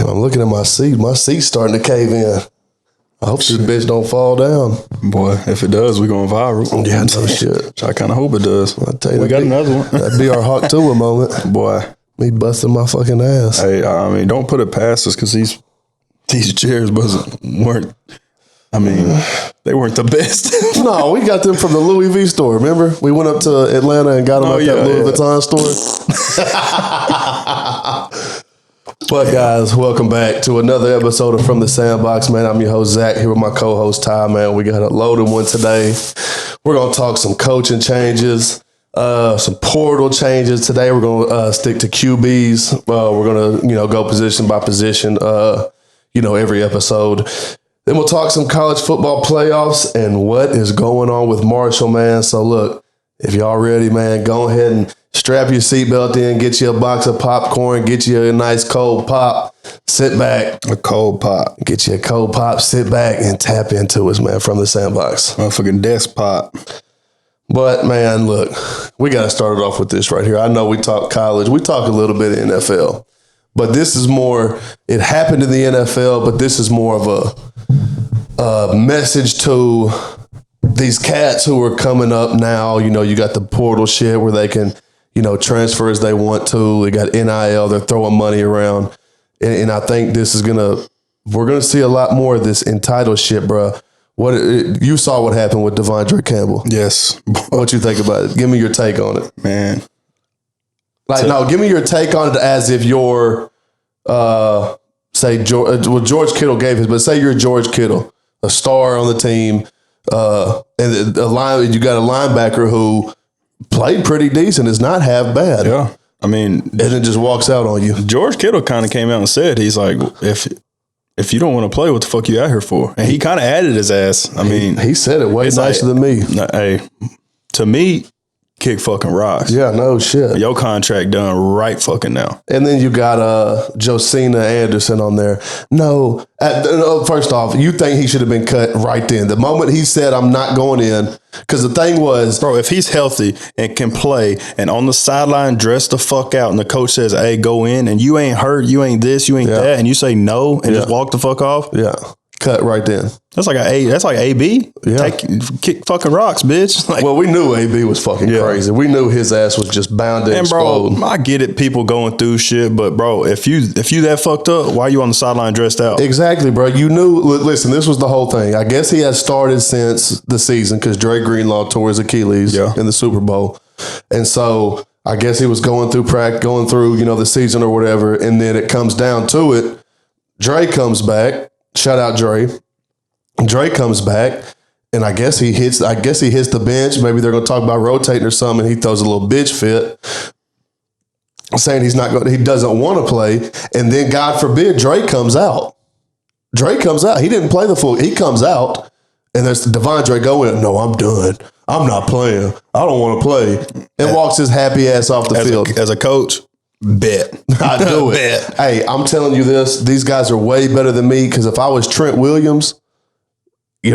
I'm looking at my seat. My seat's starting to cave in. I hope this bitch don't fall down. Boy, if it does, we going viral. Yeah, no shit. I kind of hope it does. I'll tell you, we got another one. That'd be our Hawk Tua moment. Boy. Me busting my fucking ass. Hey, I mean, don't put it past us because these chairs weren't, I mean, they weren't the best. No, we got them from the Louis V store, remember? We went up to Atlanta and got them at that Louis Vuitton store. But guys, welcome back to another episode of From the Sandbox, man. I'm your host, Zach, here with my co-host, Ty, man. We got a loaded one today. We're going to talk some coaching changes, some portal changes. Today, we're going to stick to QBs. We're going to, go position by position, every episode. Then we'll talk some college football playoffs and what is going on with Marshall, man. So look, if y'all ready, man, go ahead and strap your seatbelt in, get you a box of popcorn, get you a nice cold pop, sit back. A cold pop. Get you a cold pop, sit back and tap into us, man, from the Sandbox. Motherfucking desk pop. But, man, look, we got to start it off with this right here. I know we talk college. We talk a little bit of NFL. But this is more, it happened in the NFL, but this is more of a message to these cats who are coming up now. You got the portal shit where they can, transfer as they want to. They got NIL. They're throwing money around. And I think this is we're going to see a lot more of this entitled shit, bro. You saw what happened with Devondre Campbell. Yes. What you think about it? Give me your take on it. Man. Give me your take on it as if you're, say, George Kittle gave his, but say you're George Kittle, a star on the team, and you got a linebacker who played pretty decent, is not half bad. Yeah. I mean, and then just walks out on you. George Kittle kind of came out and said, he's like, if you don't want to play, what the fuck you out here for? And he kind of added his ass. I mean, he said it way nicer than me. Hey, to me, kick fucking rocks. Yeah, no shit. Your contract done right fucking now. And then you got Josina Anderson on there. No, first off, you think he should have been cut right then. The moment he said, I'm not going in, because the thing was... Bro, if he's healthy and can play and on the sideline dress the fuck out and the coach says, hey, go in, and you ain't hurt, you ain't this, you ain't that, and you say no and just walk the fuck off. Yeah. Cut right then. That's like AB. Yeah. Kick fucking rocks, bitch. Well, we knew AB was fucking crazy. We knew his ass was just bound to explode. Bro, I get it, people going through shit, but bro, if you that fucked up, why are you on the sideline dressed out? Exactly, bro. You knew. Listen, this was the whole thing. I guess he had started since the season because Dre Greenlaw tore his Achilles in the Super Bowl, and so I guess he was going through the season or whatever, and then it comes down to it. Dre comes back. Shout out Dre. Dre comes back, and I guess he hits the bench. Maybe they're going to talk about rotating or something. And he throws a little bitch fit, saying he doesn't want to play. And then, God forbid, Dre comes out. He didn't play the full. He comes out, and there's Devondre going. No, I'm done. I'm not playing. I don't want to play. And walks his happy ass off the field. As a coach. Bet. I do it. Bet. Hey, I'm telling you this. These guys are way better than me because if I was Trent Williams,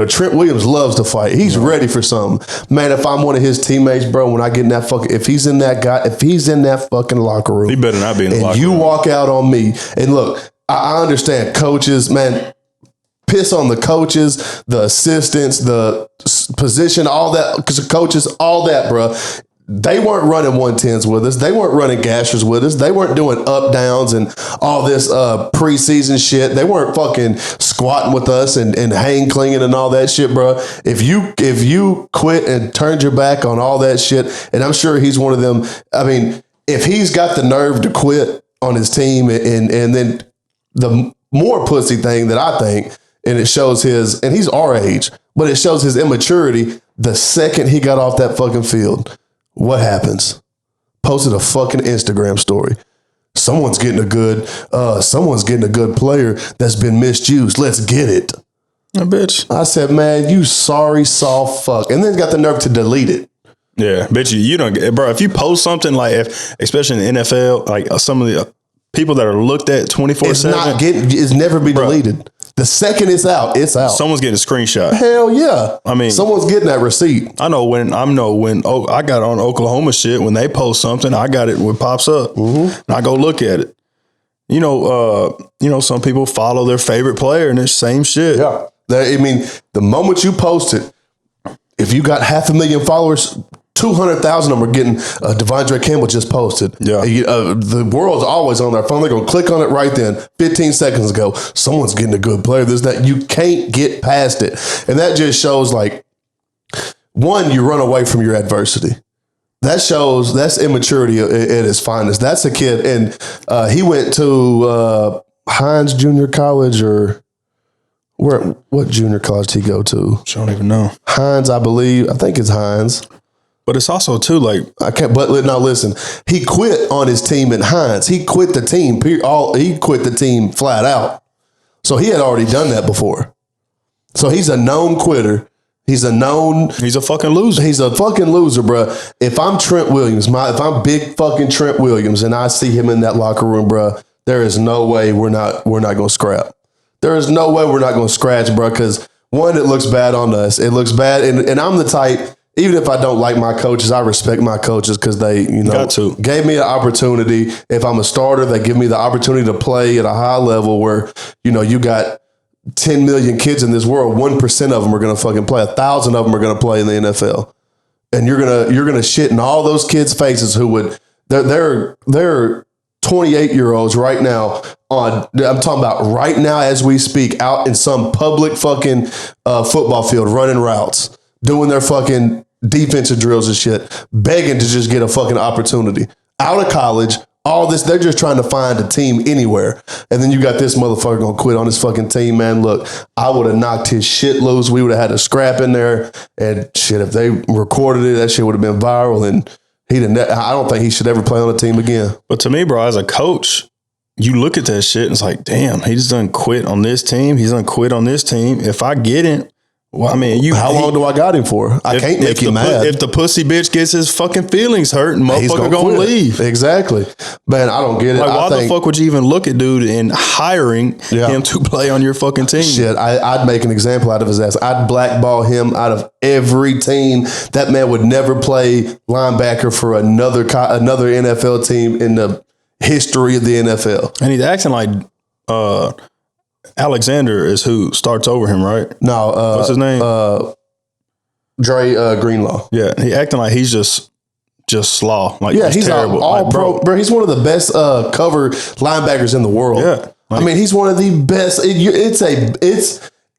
Trent Williams loves to fight. He's ready for something. Man, if I'm one of his teammates, bro, when I get in that if he's in that fucking locker room. He better not be in the locker room. And you walk out on me. And look, I understand coaches, man, piss on the coaches, the assistants, the position, all that, because the coaches, all that, bro. They weren't running 110s with us. They weren't running gashers with us. They weren't doing up downs and all this preseason shit. They weren't fucking squatting with us and hang clinging and all that shit, bro. If you quit and turned your back on all that shit, and I'm sure he's one of them. I mean, if he's got the nerve to quit on his team, and then the more pussy thing that I think, and it shows and he's our age, but it shows his immaturity the second he got off that fucking field. What happens? Posted a fucking Instagram story. Someone's getting a good player that's been misused. Let's get it. Bitch. I said, man, you sorry soft fuck. And then got the nerve to delete it. Yeah, bitch, you don't get, bro. If you post something like, especially in the NFL, like some of the people that are looked at 24/7, it's never be deleted. The second it's out, it's out. Someone's getting a screenshot. Hell yeah. I mean, someone's getting that receipt. I know when I got on Oklahoma shit, when they post something, I got it when it pops up. Mm-hmm. And I go look at it. Some people follow their favorite player and it's same shit. Yeah. I mean, the moment you post it, if you got 500,000 followers, 200,000 of them are getting Devondre Campbell just posted. Yeah. The world's always on their phone. They're going to click on it right then. 15 seconds ago, someone's getting a good player. There's that. You can't get past it. And that just shows like, one, you run away from your adversity. That's immaturity at its finest. That's a kid. And he went to Hines Junior College or what junior college did he go to? I don't even know. Hines, I believe. I think it's Hines. But it's also too like I can't. But now listen, he quit on his team at Hines. He quit the team. He quit the team flat out. So he had already done that before. So he's a known quitter. He's a fucking loser. He's a fucking loser, bro. If I'm Trent Williams, if I'm big fucking Trent Williams, and I see him in that locker room, bro, there is no way we're not gonna scrap. There is no way we're not gonna scratch, bro. Because one, it looks bad on us. It looks bad, and I'm the type. Even if I don't like my coaches, I respect my coaches because they, gave me an opportunity. If I'm a starter, they give me the opportunity to play at a high level where, you got 10 million kids in this world. 1% of them are going to fucking play. 1,000 of them are going to play in the NFL. And you're going to shit in all those kids' faces who would, they're 28-year-olds right now I'm talking about right now as we speak, out in some public fucking football field running routes, doing their fucking defensive drills and shit, begging to just get a fucking opportunity. Out of college, all this, they're just trying to find a team anywhere. And then you got this motherfucker gonna quit on his fucking team, man. Look, I would have knocked his shit loose. We would have had a scrap in there. And shit, if they recorded it, that shit would have been viral. And I don't think he should ever play on a team again. But to me, bro, as a coach, you look at that shit and it's like, damn, he just done quit on this team. He's done quit on this team. If I get it, well, I mean, how long do I got him for? I can't make him mad. If the pussy bitch gets his fucking feelings hurt, motherfucker gonna leave. Exactly. Man, I don't get it. Like, why the fuck would you even look at dude in hiring him to play on your fucking team? Shit, I'd make an example out of his ass. I'd blackball him out of every team. That man would never play linebacker for another NFL team in the history of the NFL. And he's acting like Alexander is who starts over him, right? No. What's his name? Dre Greenlaw. Yeah, he acting like he's just slaw. Like, yeah, he's terrible. all pro. Bro, he's one of the best cover linebackers in the world. Yeah. I mean, he's one of the best.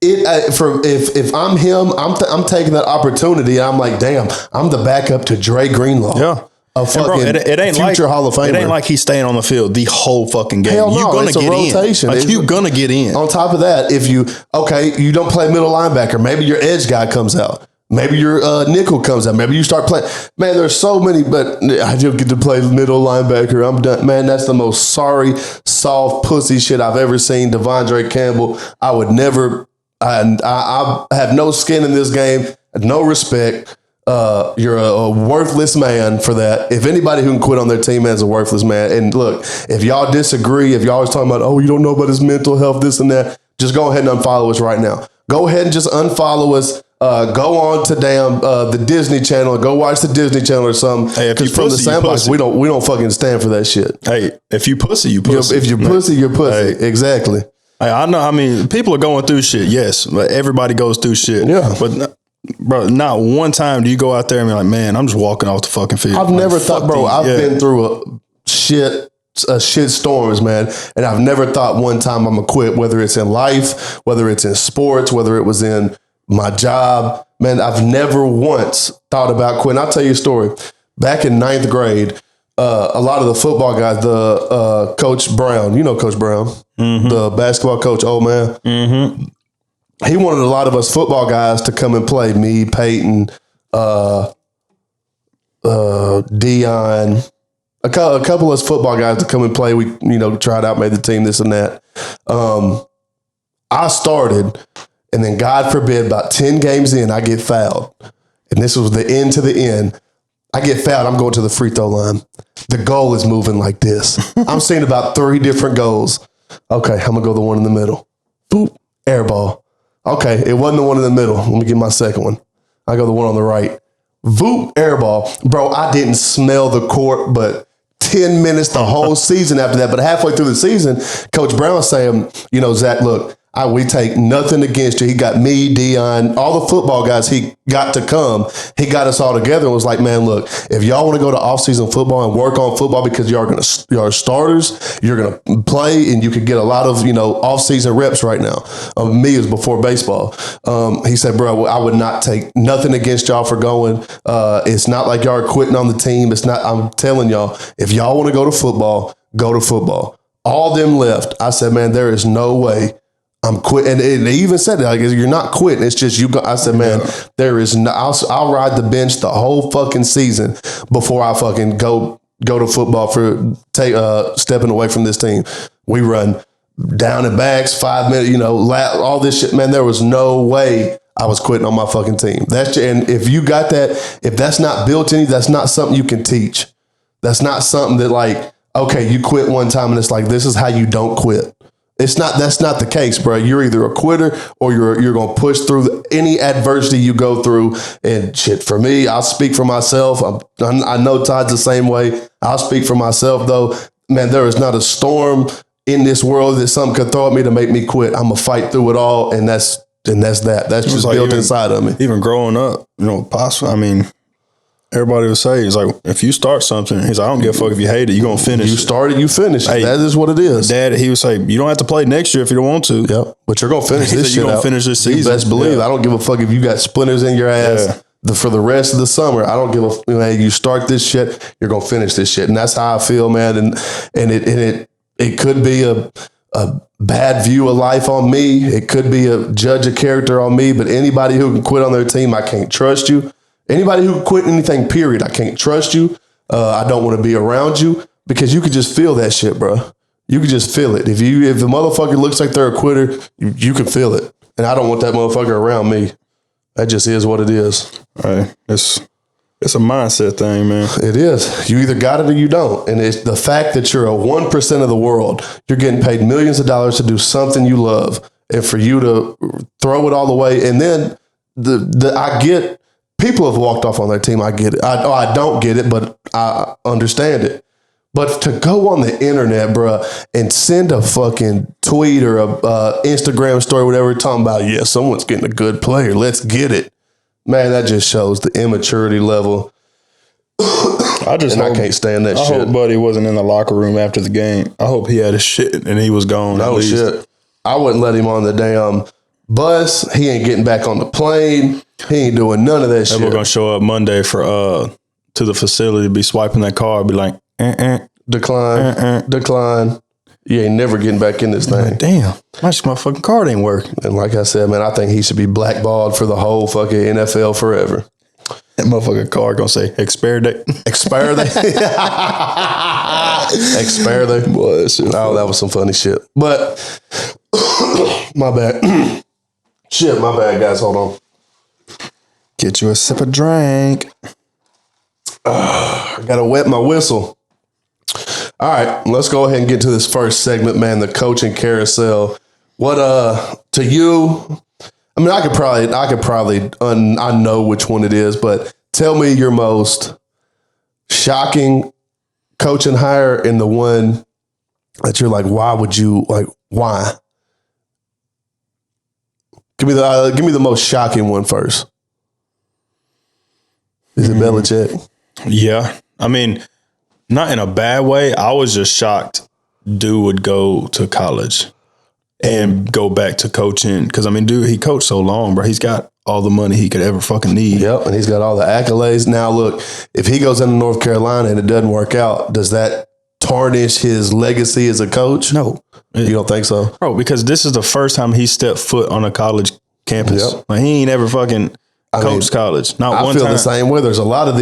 If I'm him, I'm taking that opportunity. And I'm like, damn, I'm the backup to Dre Greenlaw. Yeah. A fucking it ain't future Hall of Famer. It ain't like he's staying on the field the whole fucking game. Hell no, you're gonna it's a get rotation. in. Like, you're gonna get in. On top of that, if you don't play middle linebacker, maybe your edge guy comes out. Maybe your nickel comes out. Maybe you start playing. Man, there's so many, but I do get to play middle linebacker. I'm done. Man, that's the most sorry, soft pussy shit I've ever seen. Devondre Campbell. I would never. I have no skin in this game. No respect. You're a worthless man for that. If anybody who can quit on their team is a worthless man. And look, if y'all disagree, if y'all always talking about, you don't know about his mental health, this and that, just go ahead and unfollow us right now. Go ahead and just unfollow us. Go on to the Disney Channel. Go watch the Disney Channel or something. Hey, if you from pussy, the Sandbox, we don't fucking stand for that shit. Hey, if you pussy, you pussy. If you're pussy, you're pussy. Hey. Exactly. Hey, I know. I mean, people are going through shit. Yes, but everybody goes through shit. Yeah, but. Bro, not one time do you go out there and be like, man, I'm just walking off the fucking field. I've never thought, bro, I've been through a shit storms, man. And I've never thought one time I'm going to quit, whether it's in life, whether it's in sports, whether it was in my job. Man, I've never once thought about quitting. I'll tell you a story. Back in 9th grade, a lot of the football guys, the Coach Brown, Coach Brown, the basketball coach, old man. Mm-hmm. He wanted a lot of us football guys to come and play. Me, Peyton, Dion, a couple of us football guys to come and play. We, tried out, made the team, this and that. I started, and then God forbid, about 10 games in, I get fouled. And this was the end to the end. I get fouled. I'm going to the free throw line. The goal is moving like this. I'm seeing about 3 different goals. Okay, I'm going to go the one in the middle. Boop, air ball. Okay, it wasn't the one in the middle. Let me get my second one. I go the one on the right. Voop, air ball. Bro, I didn't smell the court, but 10 minutes the whole season after that. But halfway through the season, Coach Brown was saying, Zach, look, we take nothing against you. He got me, Dion, all the football guys. He got to come. He got us all together and was like, man, look, if y'all want to go to off-season football and work on football because you are starters, you're going to play and you could get a lot of, off-season reps right now. Me is before baseball. He said, bro, I would not take nothing against y'all for going. It's not like y'all are quitting on the team. It's not, I'm telling y'all, if y'all want to go to football, go to football. All them left. I said, man, there is no way I'm quitting. And they even said that, like, you're not quitting. It's just you go. I said, man, there is no, I'll ride the bench the whole fucking season before I fucking go to football for stepping away from this team. We run down and backs, 5 minutes, all this shit. Man, there was no way I was quitting on my fucking team. And if you got that, if that's not built in you, that's not something you can teach. That's not something that, like, okay, you quit one time and it's like, this is how you don't quit. That's not the case, bro. You're either a quitter or you're going to push through any adversity you go through. And shit, for me, I'll speak for myself. I know Todd's the same way. I'll speak for myself, though. Man, there is not a storm in this world that something could throw at me to make me quit. I'm going to fight through it all. And that's that. That's just like built inside of me. Even growing up, possible. I mean, everybody would say, he's like, if you start something, he's like, I don't give a fuck if you hate it, you're going to finish. You start it, you finish it. Hey, that is what it is. Dad, he would say, you don't have to play next year if you don't want to. Yep. But you're going to finish this shit You're going to finish this season. You best believe. I don't give a fuck if you got splinters in your ass for the rest of the summer. I don't give a man. You start this shit, you're going to finish this shit. And that's how I feel, man. And it could be a bad view of life on me. It could be a judge of character on me. But anybody who can quit on their team, I can't trust you. Anybody who quit anything, period, I can't trust you. I don't want to be around you because you could just feel that shit, bro. You could just feel it. If the motherfucker looks like they're a quitter, you can feel it. And I don't want that motherfucker around me. That just is what it is. Right. It's a mindset thing, man. It is. You either got it or you don't. And it's the fact that you're a 1% of the world. You're getting paid millions of dollars to do something you love. And for you to throw it all away. And then I get people have walked off on their team. I get it. I don't get it, but I understand it. But to go on the internet, bro, and send a fucking tweet or a Instagram story, whatever, talking about, yeah, someone's getting a good player. Let's get it. Man, that just shows the immaturity level. I can't stand that shit. I hope Buddy wasn't in the locker room after the game. I hope he had his shit and he was gone. No shit. I wouldn't let him on the damn bus. He ain't getting back on the plane. He ain't doing none of that shit. We're gonna show up Monday for to the facility, be swiping that card, be like, decline, decline. You ain't never getting back in this thing. Damn, my fucking card ain't working. And like I said, man, I think he should be blackballed for the whole fucking NFL forever. That motherfucking card gonna say expire date. Expire date. Expire date. Boy, that was some funny shit. But my bad. Shit, my bad, guys. Hold on. Get you a sip of drink. I gotta wet my whistle. All right, let's go ahead and get to this first segment, man. The coaching carousel. What to you? I mean, I could probably I know which one it is, but tell me your most shocking coaching hire and the one that you're like, why? Give me the most shocking one first. Is it Belichick? Yeah. I mean, not in a bad way. I was just shocked dude would go to college and go back to coaching. Because, I mean, dude, he coached so long, bro. He's got all the money he could ever fucking need. Yep, and he's got all the accolades. Now, look, if he goes into North Carolina and it doesn't work out, does that tarnish his legacy as a coach? No. You don't think so? Bro, because this is the first time he stepped foot on a college campus. Yep. Like, he ain't ever fucking coached college. Not one time. I feel the same way. There's a lot of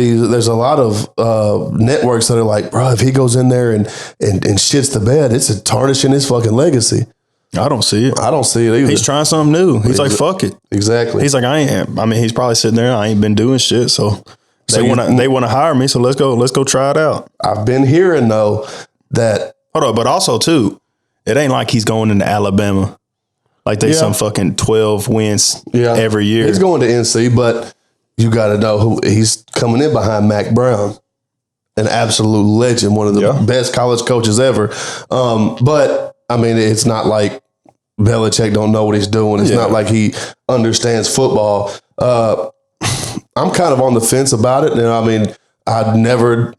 networks that are like, bro, if he goes in there and shits the bed, it's a tarnishing his fucking legacy. I don't see it. I don't see it either. He's trying something new. He's like, fuck it. Exactly. He's like, he's probably sitting there. I ain't been doing shit. So they want to hire me. So let's go try it out. I've been hearing though that. Hold up. But also too, it ain't like he's going into Alabama. Like they some fucking 12 wins every year. He's going to NC, but you got to know who he's coming in behind Mac Brown. an absolute legend, one of the best college coaches ever. But I mean, it's not like Belichick don't know what he's doing. It's not like he understands football. I'm kind of on the fence about it. And I mean, I'd never,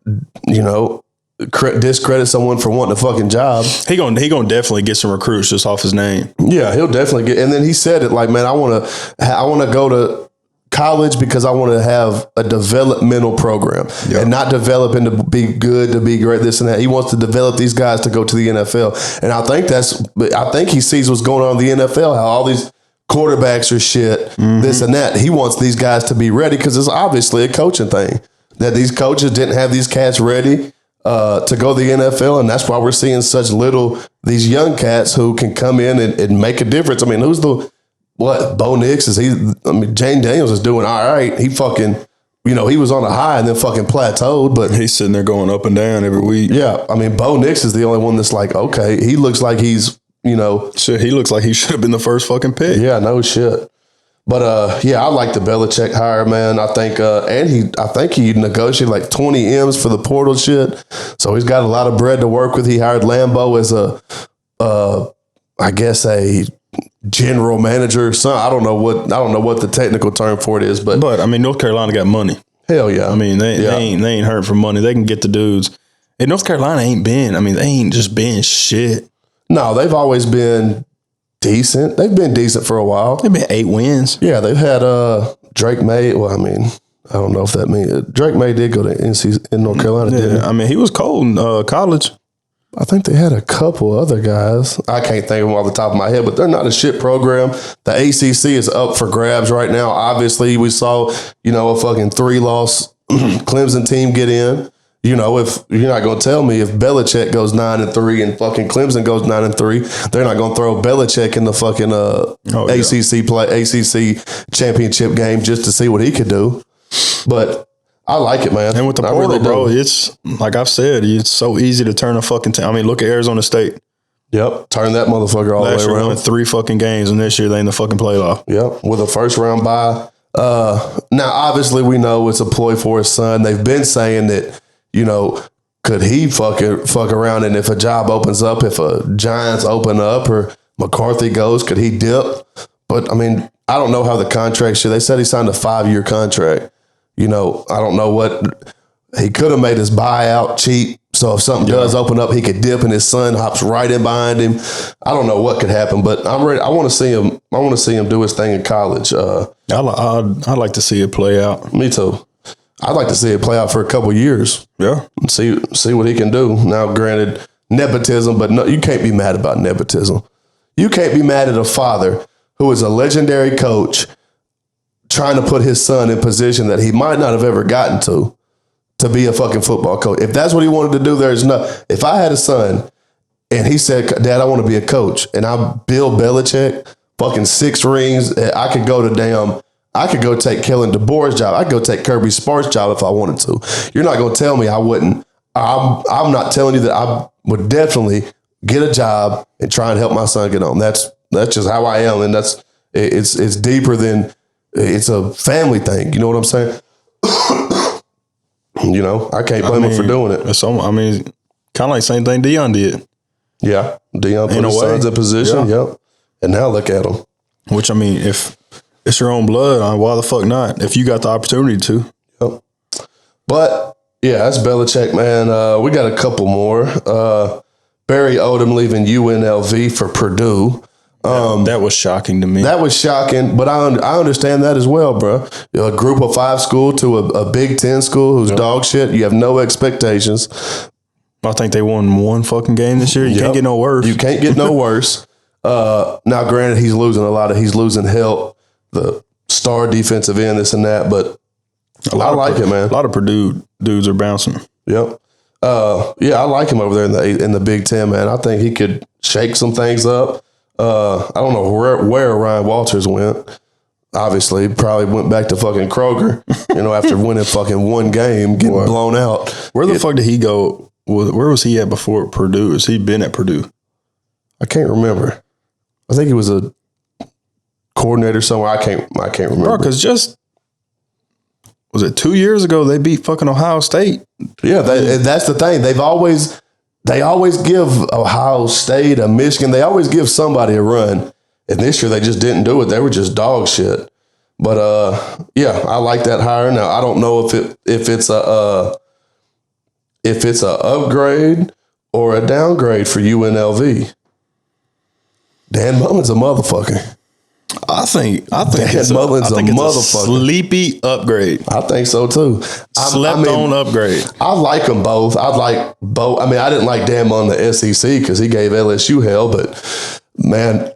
discredit someone for wanting a fucking job. He gonna definitely get some recruits just off his name. Yeah, he'll definitely get. And then he said it like, man, I want to go to college because I want to have a developmental program and not developing to be good, to be great, this and that. He wants to develop these guys to go to the NFL. And I think he sees what's going on in the NFL, how all these quarterbacks are shit, this and that. He wants these guys to be ready because it's obviously a coaching thing that these coaches didn't have these cats ready to go to the NFL. And that's why we're seeing such these young cats who can come in and make a difference. I mean, Bo Nix Jane Daniels is doing all right. He fucking, he was on a high and then fucking plateaued, but he's sitting there going up and down every week. Yeah. I mean, Bo Nix is the only one that's like, okay, he looks like he's, shit, he looks like he should have been the first fucking pick. Yeah, no shit. But I like the Belichick hire, man. I think he negotiated like 20 M's for the portal shit. So he's got a lot of bread to work with. He hired Lambeau as a general manager or something. I don't know what the technical term for it is, but I mean, North Carolina got money. Hell yeah. I mean, they ain't hurting for money. They can get the dudes. And North Carolina they ain't just been shit. No, they've always been decent. They've been decent for a while. They've been 8 wins. Yeah, they've had Drake May. Well, I mean, I don't know if that means Drake May did go to NC in North Carolina. Didn't he? I mean, he was cold in college. I think they had a couple other guys. I can't think of them off the top of my head, but they're not a shit program. The ACC is up for grabs right now. Obviously, we saw, a fucking 3-loss Clemson team get in. If you're not going to tell me if Belichick goes 9-3 and fucking Clemson goes 9-3, they're not going to throw Belichick in the fucking ACC championship game just to see what he could do. But I like it, man. And with the portal, really bro, it's like I've said, it's so easy to turn a fucking team. I mean, look at Arizona State. Yep, turn that motherfucker all the way around. Won 3 fucking games, and this year they in the fucking playoff. Yep, with a first round bye. Now, obviously, we know it's a ploy for his son. They've been saying that, could he fuck around, and if a job opens up, if a Giants open up or McCarthy goes, could he dip? But I mean, I don't know how the contract should. They said he signed a 5-year contract. I don't know what he could have made his buyout cheap. So if something does open up, he could dip and his son hops right in behind him. I don't know what could happen, but I'm ready. I want to see him. I want to see him do his thing in college. I'd like to see it play out. Me too. I'd like to see it play out for a couple of years. Yeah. And see what he can do. Now, granted, nepotism, but no, you can't be mad about nepotism. You can't be mad at a father who is a legendary coach trying to put his son in position that he might not have ever gotten to be a fucking football coach. If that's what he wanted to do, there's no. If I had a son and he said, Dad, I want to be a coach, and I'm Bill Belichick, fucking 6 rings, I could go take Kellen DeBoer's job. I could go take Kirby Smart's job if I wanted to. You're not going to tell me I wouldn't. I'm not telling you that I would definitely get a job and try and help my son get on. That's just how I am, and it's deeper than it's a family thing. You know what I'm saying? I can't blame him for doing it. Kind of like the same thing Deion did. Yeah, Deion put his sons in position. Yeah. Yep, and now look at him. Which if it's your own blood, why the fuck not? If you got the opportunity to. Yep. But yeah, that's Belichick, man. We got a couple more. Barry Odom leaving UNLV for Purdue. That was shocking to me. That was shocking, but I understand that as well, bro. A group of 5 school to a Big Ten school who's dog shit. You have no expectations. I think they won 1 fucking game this year. You can't get no worse. You can't get no worse. Now, granted, he's losing help, the star defensive end, this and that, but I like it, man. A lot of Purdue dudes are bouncing. Yep. I like him over there in the Big Ten, man. I think he could shake some things up. I don't know where Ryan Walters went. Obviously, probably went back to fucking Kroger, after winning fucking 1 game, getting blown out. Where the fuck did he go? Where was he at before Purdue? Has he been at Purdue? I can't remember. I think he was a coordinator somewhere. I can't remember. Bro, because just was it 2 years ago they beat fucking Ohio State? Yeah, that's the thing. They always give Ohio State, a Michigan, they always give somebody a run. And this year they just didn't do it. They were just dog shit. But yeah, I like that hire. Now I don't know if it's a upgrade or a downgrade for UNLV. Dan Mullen's a motherfucker. I think Dan Mullen's a motherfucker. Sleepy upgrade. I think so too. Slept on upgrade. I like them both. I like both. I mean, I didn't like Dan Mullen in the SEC because he gave LSU hell, but man,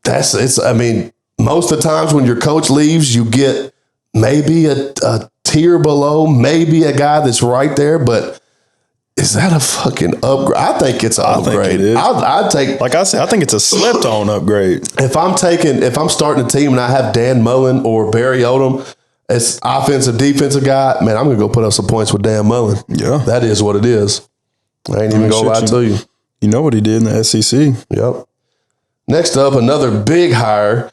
I mean, most of the times when your coach leaves, you get maybe a tier below, maybe a guy that's right there, but is that a fucking upgrade? I think it's an upgrade. Think it is. I'd take, like I said, I think it's a slept on upgrade. If I'm starting a team and I have Dan Mullen or Barry Odom as offensive, defensive guy, man, I'm going to go put up some points with Dan Mullen. Yeah. That is what it is. I ain't even going to lie to you. You know what he did in the SEC. Yep. Next up, another big hire,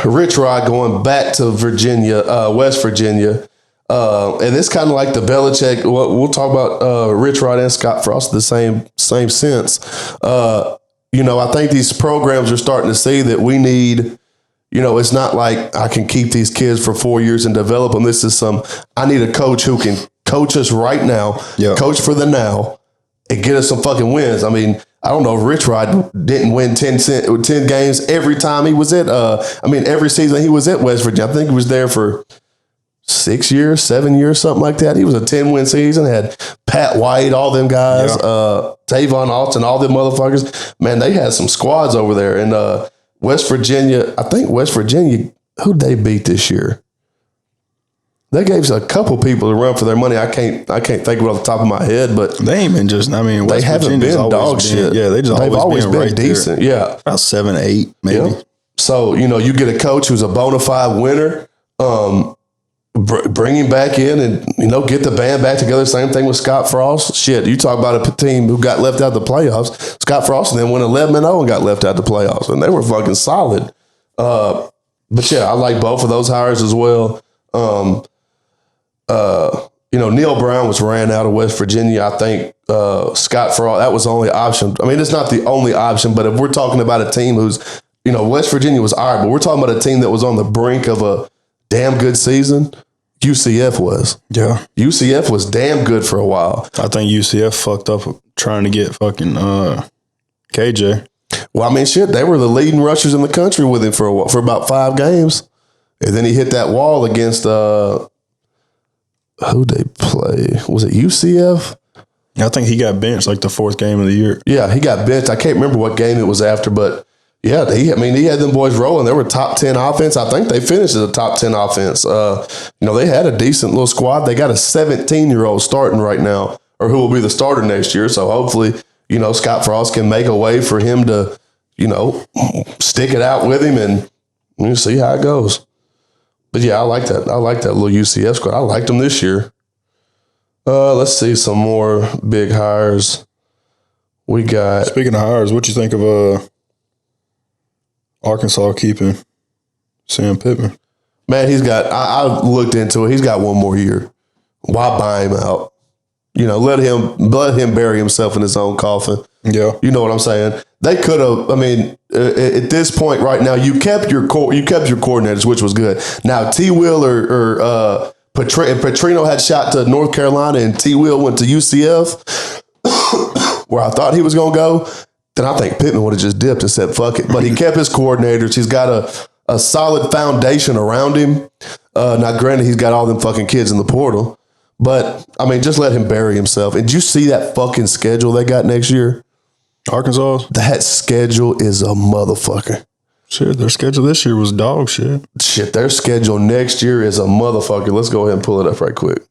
Rich Rod going back to Virginia, West Virginia. And it's kind of like the Belichick. We'll talk about Rich Rod and Scott Frost the same sense. I think these programs are starting to see that we need, it's not like I can keep these kids for 4 years and develop them. I need a coach who can coach us right now, coach for the now, and get us some fucking wins. I mean, I don't know if Rich Rod didn't win 10 games every time he was every season he was at West Virginia. I think he was there for 6 years, 7 years, something like that. He was a 10-win season, had Pat White, all them guys, Tavon Austin, all them motherfuckers. Man, they had some squads over there. And West Virginia, who'd they beat this year? They gave a couple people a run for their money. I can't think of it off the top of my head, but they ain't been West they haven't Virginia's been dog shit. Yeah, they've always been right decent. There. Yeah, about 7, 8, maybe. Yeah. So you get a coach who's a bona fide winner. Bring him back in and, get the band back together. Same thing with Scott Frost. Shit, you talk about a team who got left out of the playoffs. Scott Frost and then went 11-0 and got left out of the playoffs. And they were fucking solid. But yeah, I like both of those hires as well. Neil Brown was ran out of West Virginia. I think Scott Frost, that was the only option. I mean, it's not the only option, but if we're talking about a team who's, West Virginia was all right, but we're talking about a team that was on the brink of a damn good season. UCF was. Yeah. UCF was damn good for a while. I think UCF fucked up trying to get fucking KJ. Well, I mean, shit, they were the leading rushers in the country with him for about 5 games. And then he hit that wall against, who'd they play? Was it UCF? I think he got benched like the 4th game of the year. Yeah, he got benched. I can't remember what game it was after, but yeah, he had them boys rolling. They were top 10 offense. I think they finished as a top 10 offense. They had a decent little squad. They got a 17-year-old starting right now, or who will be the starter next year. So hopefully, Scott Frost can make a way for him to, stick it out with him and see how it goes. But yeah, I like that. I like that little UCF squad. I liked them this year. Let's see some more big hires. We got. Speaking of hires, what you think of Arkansas keeping Sam Pittman? Man, I looked into it. He's got 1 more year. Why buy him out? Let him bury himself in his own coffin. Yeah. You know what I'm saying? They could have, at this point right now, you kept your coordinators, which was good. Now, T. Will or Petrino had shot to North Carolina and T. Will went to UCF, where I thought he was going to go. Then I think Pittman would have just dipped and said, fuck it. But he kept his coordinators. He's got a solid foundation around him. Now, granted, he's got all them fucking kids in the portal. But, just let him bury himself. And did you see that fucking schedule they got next year? Arkansas? That schedule is a motherfucker. Shit, their schedule this year was dog shit. Shit, their schedule next year is a motherfucker. Let's go ahead and pull it up right quick.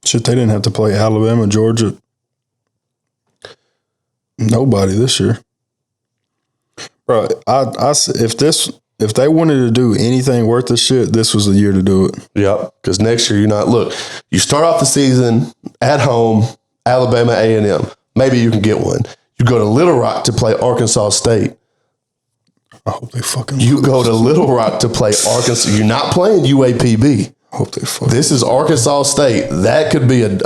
Shit, they didn't have to play Alabama, Georgia. Nobody this year. Bro, if they wanted to do anything worth the shit, this was the year to do it. Yep, because next year you start off the season at home, Alabama A&M. Maybe you can get one. You go to Little Rock to play Arkansas State. I hope they fucking You lose. go to Little Rock to play Arkansas. You're not playing UAPB. I hope they fucking This is Arkansas State. That could be a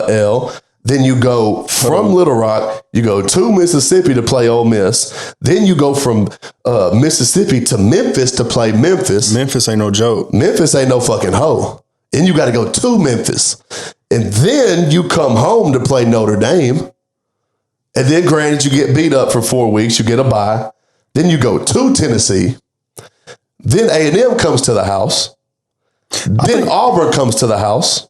L. Then you go from Little Rock, you go to Mississippi to play Ole Miss. Then you go from Mississippi to Memphis to play Memphis. Memphis ain't no joke. Memphis ain't no fucking hoe. Then you got to go to Memphis. And then you come home to play Notre Dame. And then granted, you get beat up for 4 weeks. You get a bye. Then you go to Tennessee. Then A&M comes to the house. Then Auburn comes to the house.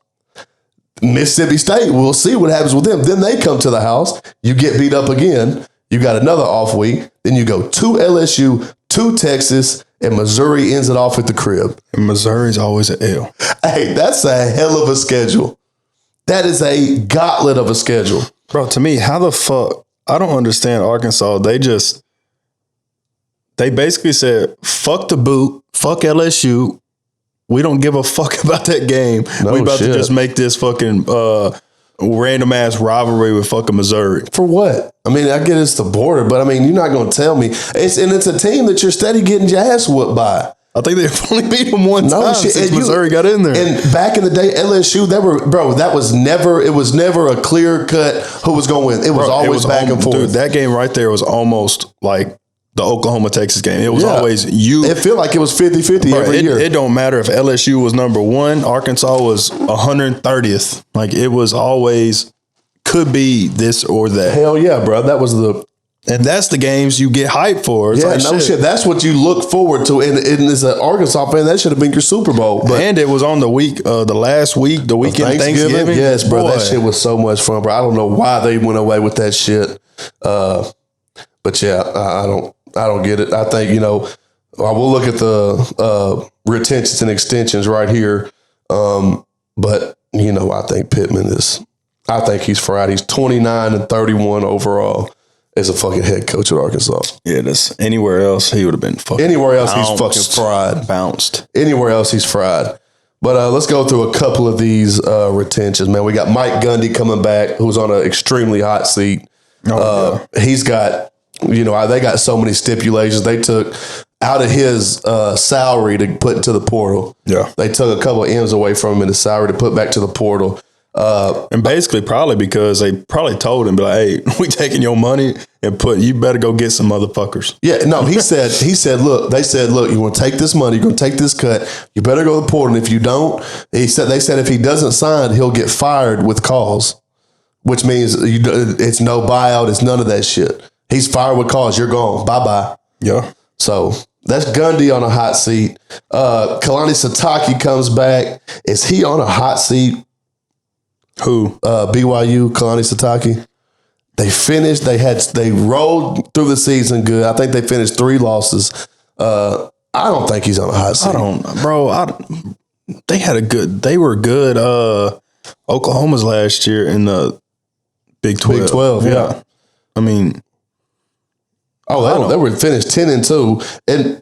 Mississippi State, we'll see what happens with them. Then they come to the house. You get beat up again. You got another off week. Then you go to LSU, to Texas, and Missouri ends it off at the crib. And Missouri's always an L. Hey, that's a hell of a schedule. That is a gauntlet of a schedule. Bro, to me, how the fuck? I don't understand Arkansas. They basically said, fuck the boot, fuck LSU. We don't give a fuck about that game. No we about shit. to just make this fucking random ass rivalry with fucking Missouri. For what? I mean, I get it's the border, but I mean, you're not going to tell me. It's a team that you're steady getting your ass whooped by. I think they've only beat them one time shit. since And Missouri got in there. And back in the day, LSU, it was never a clear cut who was going to win. It was always back and forth. Dude, that game right there was almost like the Oklahoma-Texas game. It was always you. It felt like it was 50-50 every year. It don't matter if LSU was number 1, Arkansas was 130th. Like it was always could be this or that. Hell yeah, bro. That was And that's the games you get hyped for. It's like, shit. That's what you look forward to. And as an Arkansas fan, that should have been your Super Bowl. But and it was on the last week, the weekend of Thanksgiving. Yes, bro. Boy. That shit was so much fun, bro. I don't know why they went away with that shit. But yeah, I don't get it. I think, we'll look at the retentions and extensions right here. But, I think I think he's fried. He's 29-31 overall as a fucking head coach at Arkansas. Yeah, that's anywhere else he would have been fucking. Anywhere else he's fucking fried. Bounced. Anywhere else he's fried. But let's go through a couple of these retentions, man. We got Mike Gundy coming back, who's on an extremely hot seat. He's got, they got so many stipulations. They took out of his salary to put into the portal. Yeah. They took a couple of M's away from him in his salary to put back to the portal. And basically probably because they probably told him, like, hey, we taking your money and you better go get some motherfuckers. Yeah, no, they said, look, you want to take this money, you're going to take this cut, you better go to the portal. And if you don't, they said if he doesn't sign, he'll get fired with cause, which means it's no buyout, it's none of that shit. He's fired with cause, you're gone, bye-bye. Yeah. So that's Gundy on a hot seat. Kalani Sitake comes back. Is he on a hot seat? Who? BYU, Kalani Sitake. They rolled through the season good. I think they finished 3 losses. I don't think he's on a hot seat. They were good Oklahoma's last year in the Big 12. Big 12, yeah. I mean, they were finished 10-2, and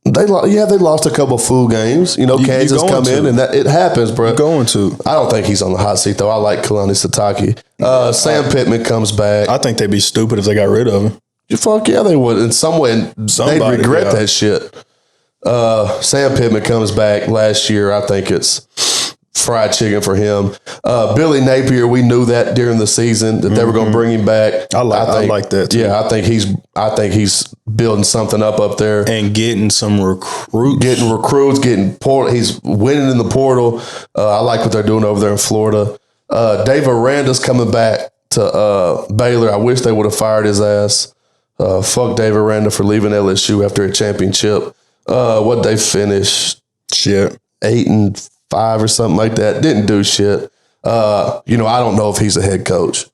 they lost a couple of fool games. Kansas come in, and it happens, bro. You're going to. I don't think he's on the hot seat though. I like Kalani Sitake. Sam Pittman comes back. I think they'd be stupid if they got rid of him. Fuck yeah, they would. In some way, they'd regret that shit. Sam Pittman comes back last year. I think it's fried chicken for him. Billy Napier, we knew that during the season that they were going to bring him back. I like that too. Yeah, I think he's building something up there and getting some recruits. Getting portal. He's winning in the portal. I like what they're doing over there in Florida. Dave Aranda's coming back to Baylor. I wish they would have fired his ass. Fuck Dave Aranda for leaving LSU after a championship. What they finished? Shit. 8-5 or something like that. Didn't do shit. I don't know if he's a head coach.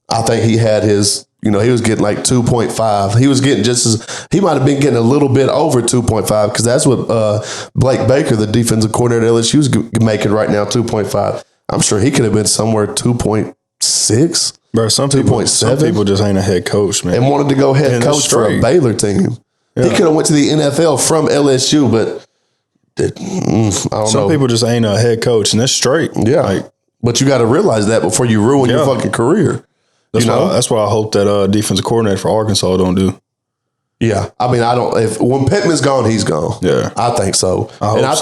I think he had his, he was getting like 2.5. He was getting he might have been getting a little bit over 2.5 because that's what Blake Baker, the defensive coordinator at LSU, is making right now, 2.5. I'm sure he could have been somewhere 2.6. Bro, some people just ain't a head coach, man. And wanted to go head coach for a Baylor team. Yeah. He could have went to the NFL from LSU, but I don't know. Some people just ain't a head coach, and that's straight. Yeah. But you got to realize that before you ruin your fucking career. That's what I hope that defensive coordinator for Arkansas don't do. Yeah, I mean, I don't. If when Pittman's gone, he's gone. Yeah, I think so, I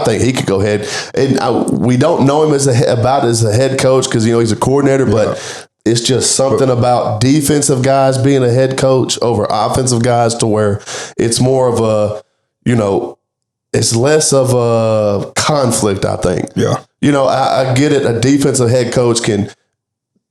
think he could go ahead. And we don't know him as a head coach because he's a coordinator, but it's just something about defensive guys being a head coach over offensive guys to where it's more of a, it's less of a conflict. I think. Yeah, I get it. A defensive head coach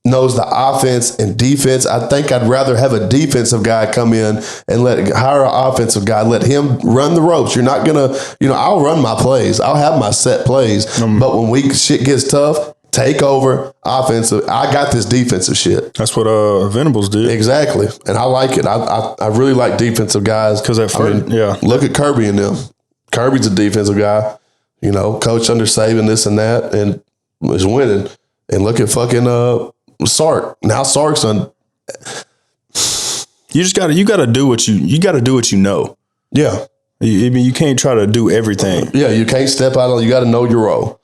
knows the offense and defense. I think I'd rather have a defensive guy come in and hire an offensive guy, let him run the ropes. You're not gonna, I'll run my plays. I'll have my set plays. But when shit gets tough, take over offensive. I got this defensive shit. That's what Venables did. Exactly. And I like it. I really like defensive guys. Because look at Kirby and them. Kirby's a defensive guy, coach under Saban, this and that, and is winning. And look at fucking Sark. Now Sark's on. You gotta do what you know. Yeah. You can't try to do everything. Yeah, you can't step out on. You got to know your role.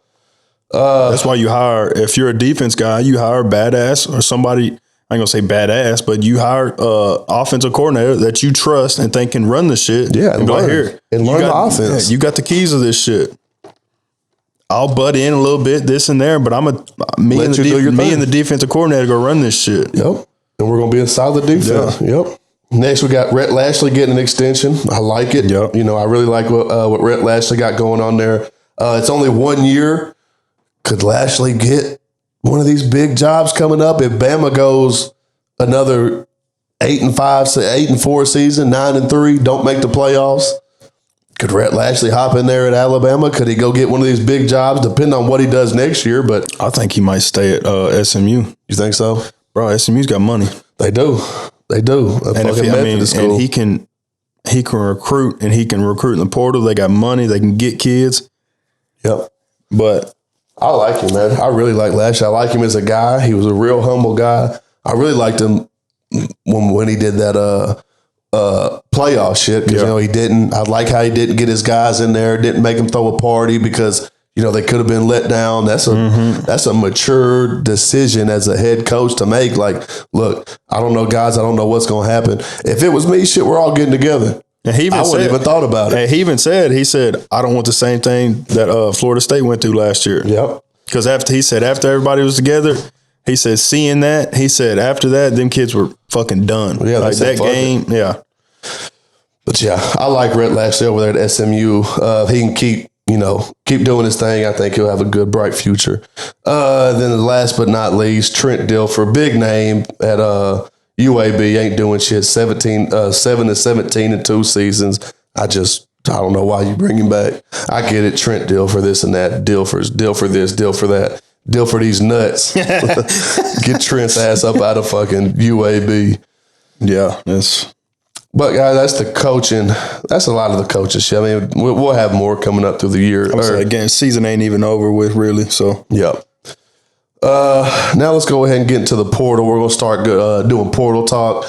That's why you hire. If you're a defense guy, you hire a badass or somebody. I ain't gonna say badass, but you hire offensive coordinator that you trust and think can run the shit. Yeah, and learn the offense. Yeah, you got the keys of this shit. I'll butt in a little bit, this and there, but me and the defensive coordinator go run this shit. Yep. And we're going to be a solid defense. Yeah. Yep. Next, we got Rhett Lashley getting an extension. I like it. Yep. I really like what Rhett Lashley got going on there. It's only 1 year. Could Lashley get one of these big jobs coming up? If Bama goes another 8-4 season, 9-3, don't make the playoffs, could Rhett Lashley hop in there at Alabama? Could he go get one of these big jobs, depending on what he does next year? But I think he might stay at SMU. You think so? Bro, SMU's got money. They do. And he can recruit, and he can recruit in the portal. They got money. They can get kids. Yep. But I like him, man. I really like Lashley. I like him as a guy. He was a real humble guy. I really liked him when he did that playoff shit because he didn't. I like how he didn't get his guys in there, didn't make them throw a party because they could have been let down. That's a mature decision as a head coach to make. Like, look, I don't know, guys. I don't know what's going to happen. If it was me, shit, we're all getting together. And I wouldn't even thought about it. And he said, I don't want the same thing that Florida State went through last year. Yep. Because after everybody was together, he said, seeing that, he said, after that, them kids were fucking done. Yeah, like that game. Yeah. But yeah, I like Rhett Lashley over there at SMU. He can keep doing his thing. I think he'll have a good, bright future. Then last but not least, Trent Dilfer, big name at UAB, ain't doing shit. 7-17 in 2 seasons. I don't know why you bring him back. I get it, Trent Dilfer, this and that. Dilfer this, Dilfer that. Dilfer these nuts. Get Trent's ass up out of fucking UAB. Yeah, But guys, that's the coaching. That's a lot of the coaching shit. I mean, we'll have more coming up through the year. Again, season ain't even over with, really. So yep. Now let's go ahead and get into the portal. We're gonna start doing portal talk.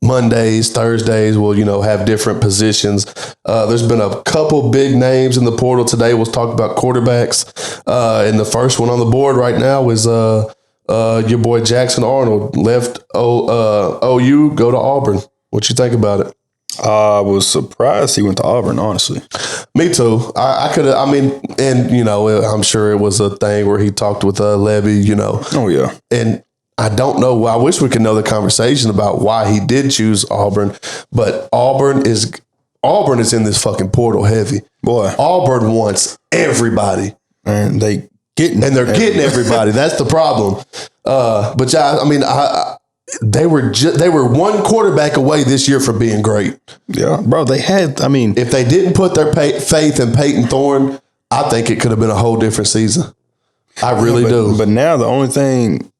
Mondays, Thursdays, we'll have different positions. There's been a couple big names in the portal today. We'll talk about quarterbacks. And the first one on the board right now is your boy Jackson Arnold left OU, go to Auburn. What you think about it? I was surprised he went to Auburn, honestly. Me too. I could have, I'm sure it was a thing where he talked with Levy, Oh, yeah. And I don't know. I wish we could know the conversation about why he did choose Auburn, but Auburn is in this fucking portal heavy. Boy. Auburn wants everybody. And they're getting everybody. That's the problem. But yeah, they were one quarterback away this year from being great. Yeah, bro. If they didn't put their faith in Peyton Thorne, I think it could have been a whole different season. I really do. But now the only thing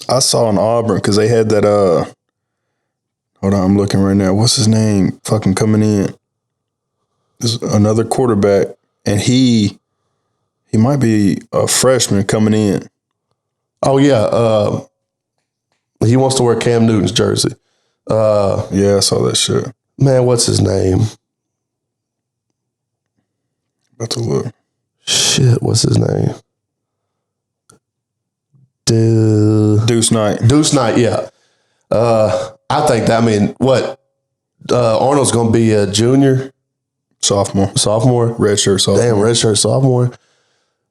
I saw in Auburn, because they had that, hold on, I'm looking right now. What's his name? Fucking coming in. There's another quarterback, and he might be a freshman coming in. Oh, yeah. He wants to wear Cam Newton's jersey. Yeah, I saw that shit. Man, what's his name? About to look. Shit, what's his name? Dude. Deuce Knight. Deuce Knight, yeah. I think that, I mean, what? Arnold's going to be a junior? Sophomore. Redshirt sophomore. Damn, redshirt sophomore.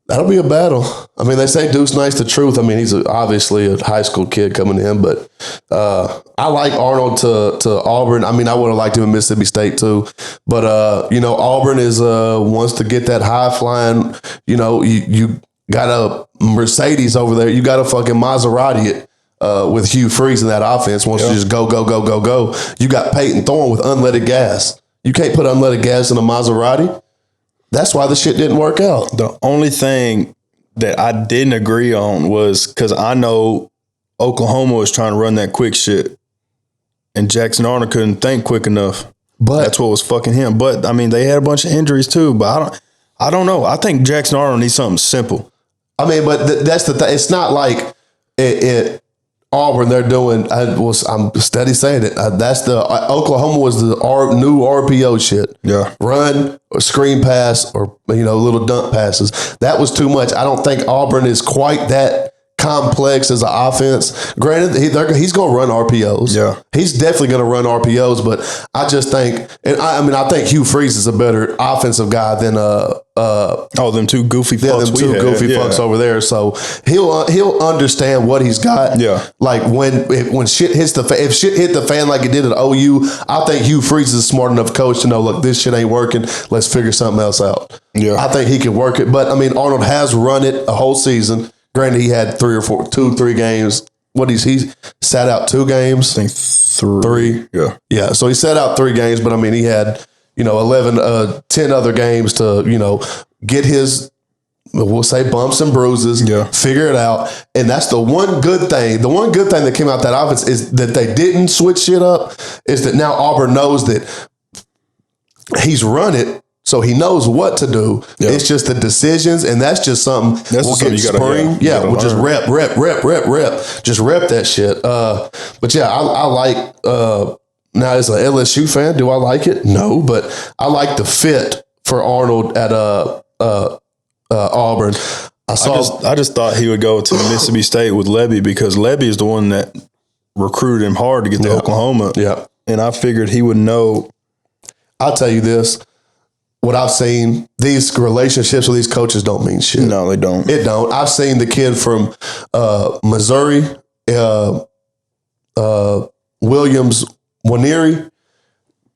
That'll be a battle. I mean, they say Deuce Knight's the truth. I mean, he's obviously a high school kid coming in, but I like Arnold to Auburn. I mean, I would have liked him in Mississippi State too, but Auburn is wants to get that high flying. You got a Mercedes over there. You got a fucking Maserati it. With Hugh Freeze in that offense, wants to just go. You got Peyton Thorne with unleaded gas. You can't put unleaded gas in a Maserati. That's why the shit didn't work out. The only thing that I didn't agree on was because I know Oklahoma was trying to run that quick shit, and Jackson Arnold couldn't think quick enough. But that's what was fucking him. But I mean, they had a bunch of injuries too. But I don't know. I think Jackson Arnold needs something simple. I mean, but that's the thing. It's not like it Auburn, they're doing. I'm steady saying it. That's the Oklahoma was the new RPO shit. Yeah, run or screen pass or little dump passes. That was too much. I don't think Auburn is quite that complex as an offense. Granted, he's going to run RPOs. Yeah, he's definitely going to run RPOs. But I just think, and I think Hugh Freeze is a better offensive guy than them two goofy fucks. Fucks over there. So he'll understand what he's got. Yeah, like when shit hits the fan, if shit hit the fan like it did at OU, I think Hugh Freeze is a smart enough coach to know, look, this shit ain't working. Let's figure something else out. Yeah, I think he can work it. But I mean, Arnold has run it a whole season. Granted, he had 3 games. He sat out 2 games? I think 3. Yeah. So he sat out 3 games, but I mean, he had 10 other games to get his, we'll say, bumps and bruises. Yeah. Figure it out, and that's the one good thing. The one good thing that came out that offense is that they didn't switch shit up. Is that now Auburn knows that he's run it. So he knows what to do. Yep. It's just the decisions, and that's just something we'll get spring. We'll just rep. Just rep that shit. But yeah, I like, now as an LSU fan, do I like it? No, but I like the fit for Arnold at Auburn. I just thought he would go to Mississippi State with Lebby because Lebby is the one that recruited him hard to get to Oklahoma. Yeah. And I figured he would know. I'll tell you this. What I've seen, these relationships with these coaches don't mean shit. No, they don't. It don't. I've seen the kid from Missouri, Williams Waneri.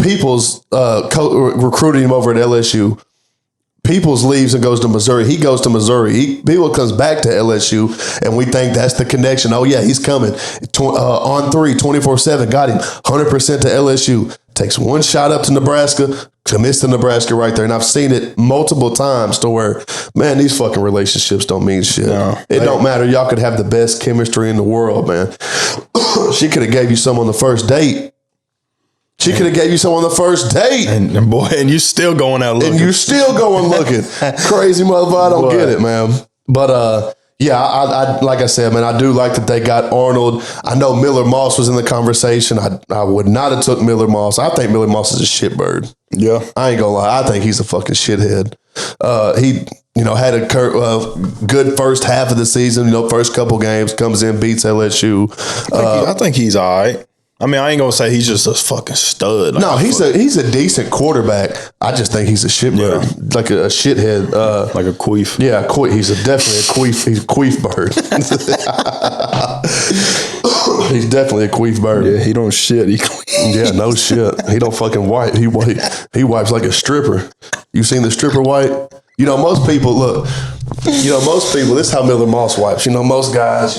Peoples recruiting him over at LSU. Peoples leaves and goes to Missouri. He goes to Missouri. People comes back to LSU, and we think that's the connection. Oh, yeah, he's coming. On 3, 24/7, got him. 100% to LSU. Takes one shot up to Nebraska, commits to Nebraska right there. And I've seen it multiple times to where, man, these fucking relationships don't mean shit. No, it don't matter. Y'all could have the best chemistry in the world, man. She could have gave you some on the first date. She could have gave you some on the first date. And boy, and you still going out looking. And you still going looking. Crazy motherfucker. I don't get it, man. But yeah, I like I said, man, I do like that they got Arnold. I know Miller Moss was in the conversation. I would not have took Miller Moss. I think Miller Moss is a shitbird. Yeah. I ain't gonna lie. I think he's a fucking shithead. He had a good first half of the season, first couple games, comes in, beats LSU. I think he's all right. I mean, I ain't gonna say he's just a fucking stud. No, he's a decent quarterback. I just think he's a shitbird, like a shithead, like a queef. Yeah, he's definitely a queef. He's a queef bird. He's definitely a queef bird. Yeah, he don't shit. He yeah, no shit. He don't fucking wipe. He wipes like a stripper. You seen the stripper wipe? Most people look. Most people. This is how Miller Moss wipes. Most guys.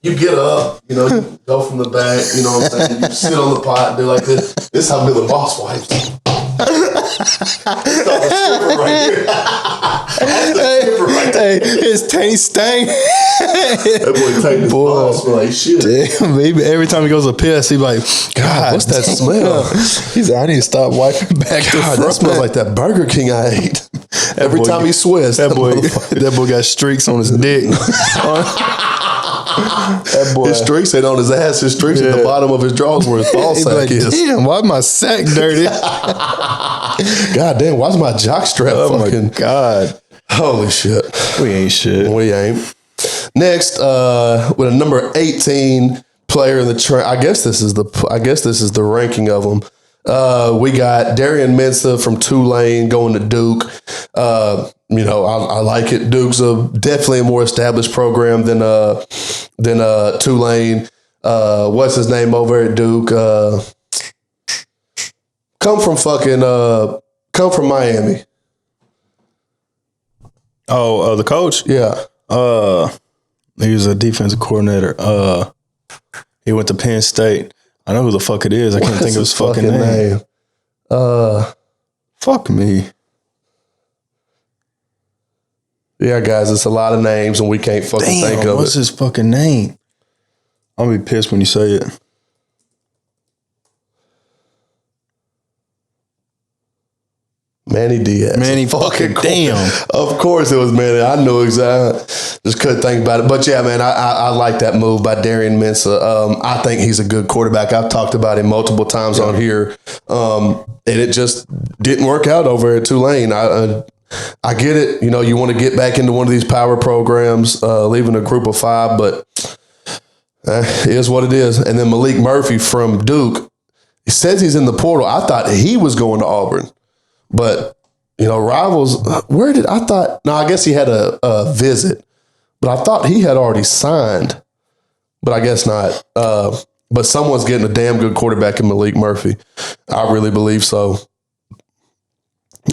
You get up, you go from the back, you know what I'm saying? You sit on the pot and do like this. This is how Miller Moss wipes. It's called the stripper right here. That's the stripper right there. Hey, his taint stank. That boy take his balls like shit. Damn, baby. Every time he goes to piss, he's like, God, what's that smell? He's like, I need to stop wiping back to front. That smells like that Burger King I ate. Every time he sweats. That boy got streaks on his dick. That boy. His streaks ain't on his ass. His streaks at the bottom of his drawers where his ball sack is. Damn, why's my sack dirty? God damn, why's my jock strap fucking? My God. Holy shit. We ain't shit. We ain't. Next, with a number 18 player in the I guess this is the ranking of them. We got Darian Mensah from Tulane going to Duke. I like it. Duke's definitely a more established program than Tulane. What's his name over at Duke? Come from Miami. Oh, the coach? Yeah. He was a defensive coordinator. He went to Penn State. I know who the fuck it is. I can't think of his fucking name. Fuck me. Yeah, guys, it's a lot of names and we can't fucking think of it. What's his fucking name? I'll be pissed when you say it. Manny Diaz. Manny fucking damn. Of course it was Manny. I knew exactly. Just couldn't think about it. But yeah, man, I like that move by Darian Mensah. I think he's a good quarterback. I've talked about him multiple times on here. And it just didn't work out over at Tulane. I get it. You want to get back into one of these power programs, leaving a group of 5, but it is what it is. And then Malik Murphy from Duke, he says he's in the portal. I thought he was going to Auburn. But, Rivals, I guess he had a visit, but I thought he had already signed, but I guess not. But someone's getting a damn good quarterback in Malik Murphy. I really believe so.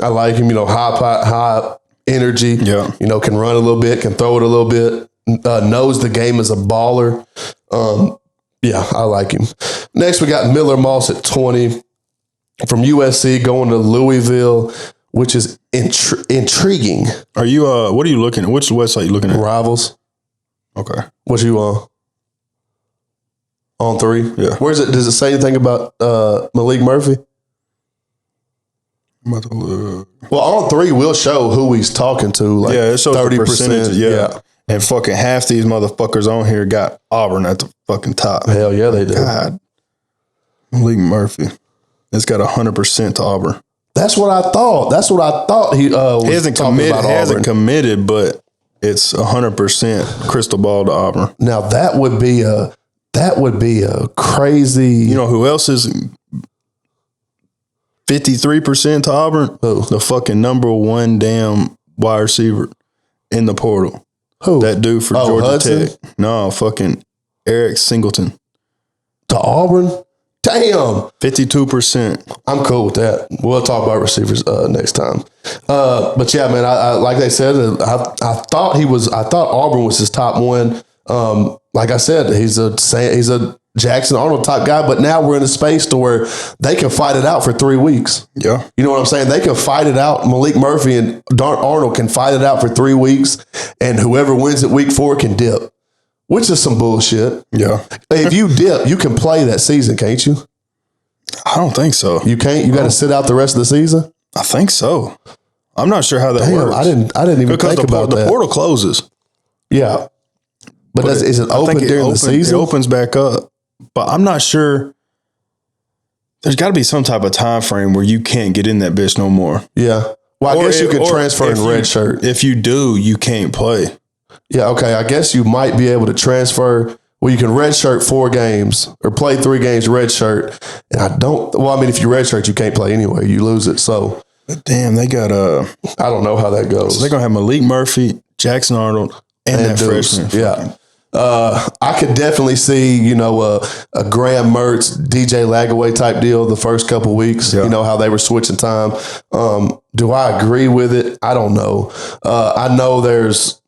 I like him, high energy, can run a little bit, can throw it a little bit, knows the game as a baller. I like him. Next, we got Miller Moss at 20. From USC going to Louisville, which is intriguing. Are you what are you looking at? Which website are you looking at? Rivals. Okay. What you on? On 3? Yeah. Where's it? Does it say anything about Malik Murphy? I'm about to look. Well, on 3 will show who he's talking to. Like it shows 30%. The percentage. Yeah. And fucking half these motherfuckers on here got Auburn at the fucking top. Hell yeah, they do. God. Malik Murphy. It's got 100% to Auburn. That's what I thought. He hasn't committed, but it's 100% crystal ball to Auburn. Now that would be a crazy. You know who else is 53% to Auburn? Who? The fucking number 1 damn wide receiver in the portal. Who? That dude for Georgia Hudson? Tech. No, fucking Eric Singleton. To Auburn? Damn. 52%. I'm cool with that. We'll talk about receivers next time. But yeah, man, I like they said, I thought Auburn was his top 1. Like I said, he's a Jackson Arnold type guy, but now we're in a space to where they can fight it out for 3 weeks. Yeah. You know what I'm saying? They can fight it out. Malik Murphy and Arnold can fight it out for 3 weeks, and whoever wins at week 4 can dip. Which is some bullshit. Yeah. If you dip, you can play that season, can't you? I don't think so. You can't? You got to sit out the rest of the season? I think so. I'm not sure how that works. I didn't even think about that. The portal closes. Yeah. But is it open during the season? It opens back up. But I'm not sure. There's got to be some type of time frame where you can't get in that bitch no more. Yeah. Well, I guess you could transfer in red shirt. If you do, you can't play. Yeah, okay. I guess you might be able to transfer. Well, you can redshirt 4 games or play 3 games redshirt. And if you redshirt, you can't play anyway. You lose it. So, but damn, they got I don't know how that goes. So they're gonna have Malik Murphy, Jackson Arnold, and that freshman. Yeah. I could definitely see, a Graham Mertz, DJ Lagaway type deal the first couple weeks, how they were switching time. Do I agree with it? I don't know. I know there's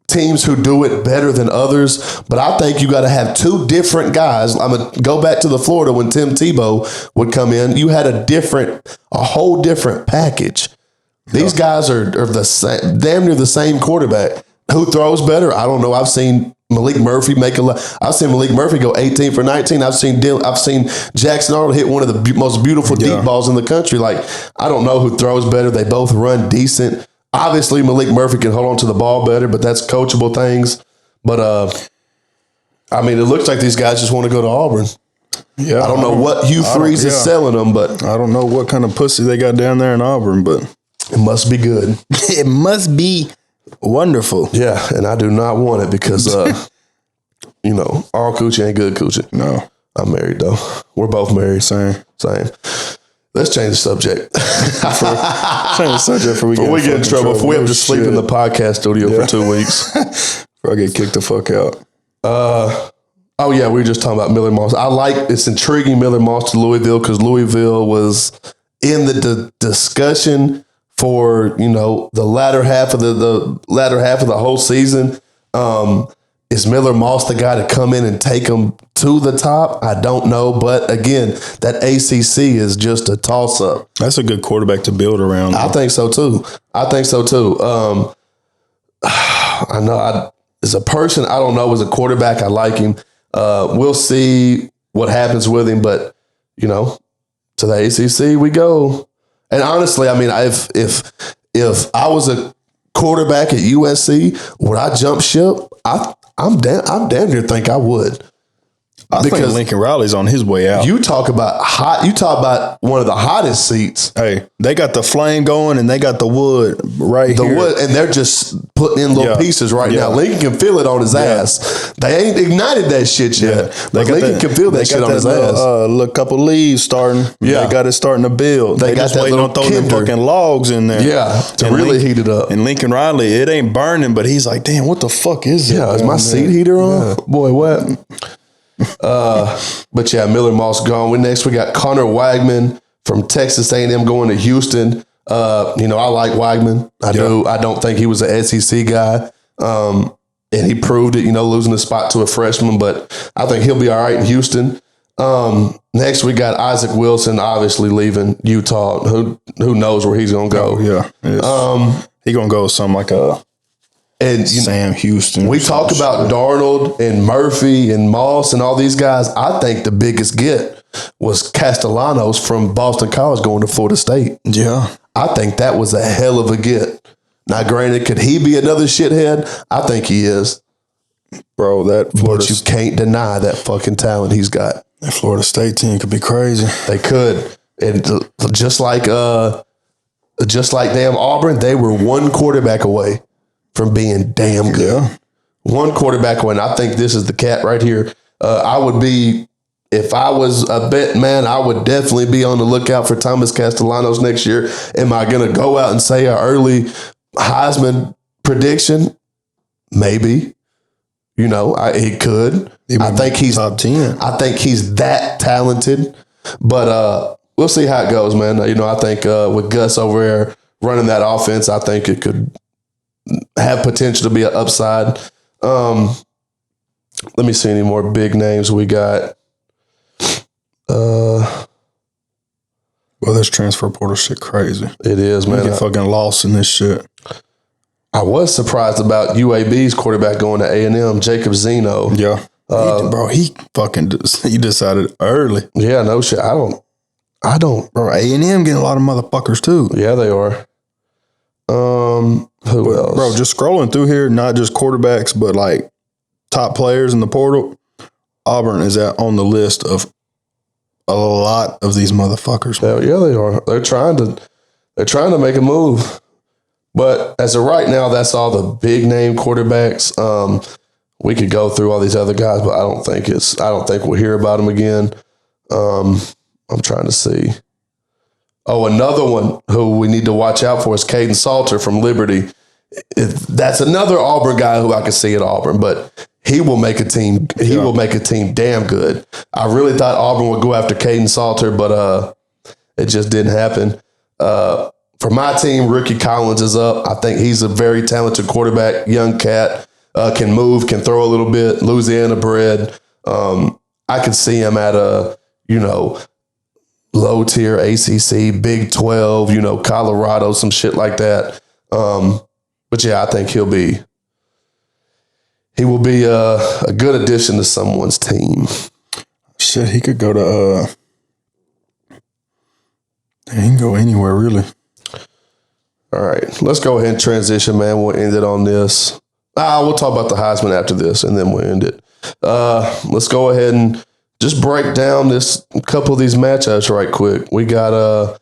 teams who do it better than others, but I think you got to have 2 different guys. I'm going to go back to the Florida when Tim Tebow would come in. You had a whole different package. These guys are the same, damn near the same quarterback. Who throws better? I don't know. I've seen Malik Murphy I've seen Malik Murphy go 18 for 19. I've seen Jackson Arnold hit one of the most beautiful deep balls in the country. Like, I don't know who throws better. They both run decent. Obviously, Malik Murphy can hold on to the ball better, but that's coachable things. But, it looks like these guys just want to go to Auburn. Yeah, I don't know what Hugh Freeze is selling them, but I don't know what kind of pussy they got down there in Auburn, but it must be good. It must be Wonderful. Yeah, and I do not want it because, you know, all coochie ain't good coochie. No. I'm married, though. We're both married. Same. Let's change the subject. Change the subject before we get in trouble. If we have to sleep in the podcast studio for 2 weeks. Before I get kicked the fuck out. Oh, yeah, we were just talking about Miller Moss. It's intriguing Miller Moss to Louisville because Louisville was in the discussion for, you know, the latter half of the whole season. Is Miller Moss the guy to come in and take them to the top? I don't know. But again, that ACC is just a toss up. That's a good quarterback to build around. I think so too. I know as a person, I don't know. As a quarterback, I like him. We'll see what happens with him. But, you know, to the ACC we go. And honestly, I mean, if I was a quarterback at USC, would I jump ship? I'm damn near think I would. I think Lincoln Riley's on his way out. You talk about hot. You talk about one of the hottest seats. Hey, they got the flame going and they got the wood here. The wood, and they're just putting in little pieces right now. Lincoln can feel it on his ass. They ain't ignited that shit yet. But Lincoln can feel that shit on his ass. Look, couple leaves starting. Yeah, they got it starting to build. They got just waiting on throwing them fucking logs in there. Yeah, to really heat it up. And Lincoln Riley, it ain't burning, but he's like, damn, what the fuck is it? Yeah, is my seat heater on? Yeah. Boy, what? But yeah, Miller Moss gone. Next we got Connor Wagman from Texas A&M going to Houston. You know, I like Wagman. I do. I don't think he was an SEC guy. And he proved it, you know, losing the spot to a freshman, but I think he'll be all right in Houston. Next we got Isaac Wilson, obviously leaving Utah. Who knows where he's going to go. He's going to go something like Sam Houston. We talk about Darnold and Murphy and Moss and all these guys. I think the biggest get was Castellanos from Boston College going to Florida State. Yeah. I think that was a hell of a get. Now, granted, could he be another shithead? I think he is. Bro, but you can't deny that fucking talent he's got. That Florida State team could be crazy. They could. And just like damn Auburn, they were one quarterback away from being damn good. Yeah. One quarterback away. And I think this is the cat right here. I would be, if I was a bet man, I would definitely be on the lookout for Thomas Castellanos next year. Am I going to go out and say an early Heisman prediction? Maybe. You know, he could. I think he's top 10. I think he's that talented. But we'll see how it goes, man. You know, I think with Gus over there running that offense, I think it could have potential to be an upside. Let me see any more big names we got. Well, this transfer portal shit crazy. It is, man. We get fucking lost in this shit. I was surprised about UAB's quarterback going to A&M, Jacob Zeno. Yeah. He decided early. Yeah, no shit. I don't. Bro, A&M getting a lot of motherfuckers too. Yeah, they are. Who else? Bro, just scrolling through here, not just quarterbacks, but like top players in the portal. Auburn is on the list of a lot of these motherfuckers. Hell yeah, they are. They're trying to make a move. But as of right now, that's all the big name quarterbacks. We could go through all these other guys, but I don't think we'll hear about them again. I'm trying to see. Oh, another one who we need to watch out for is Caden Salter from Liberty. That's another Auburn guy who I could see at Auburn, but he will make a team. He will make a team damn good. I really thought Auburn would go after Caden Salter, but it just didn't happen. For my team, Ricky Collins is up. I think he's a very talented quarterback, young cat, can move, can throw a little bit, Louisiana bred. I could see him at low tier ACC, Big 12, Colorado, some shit like that. But yeah, I think he will be a good addition to someone's team. Shit, he could go to he can go anywhere really. All right, let's go ahead and transition, man. We'll end it on this. We'll talk about the Heisman after this, and then we'll end it. Let's go ahead and just break down a couple of these matchups right quick. We got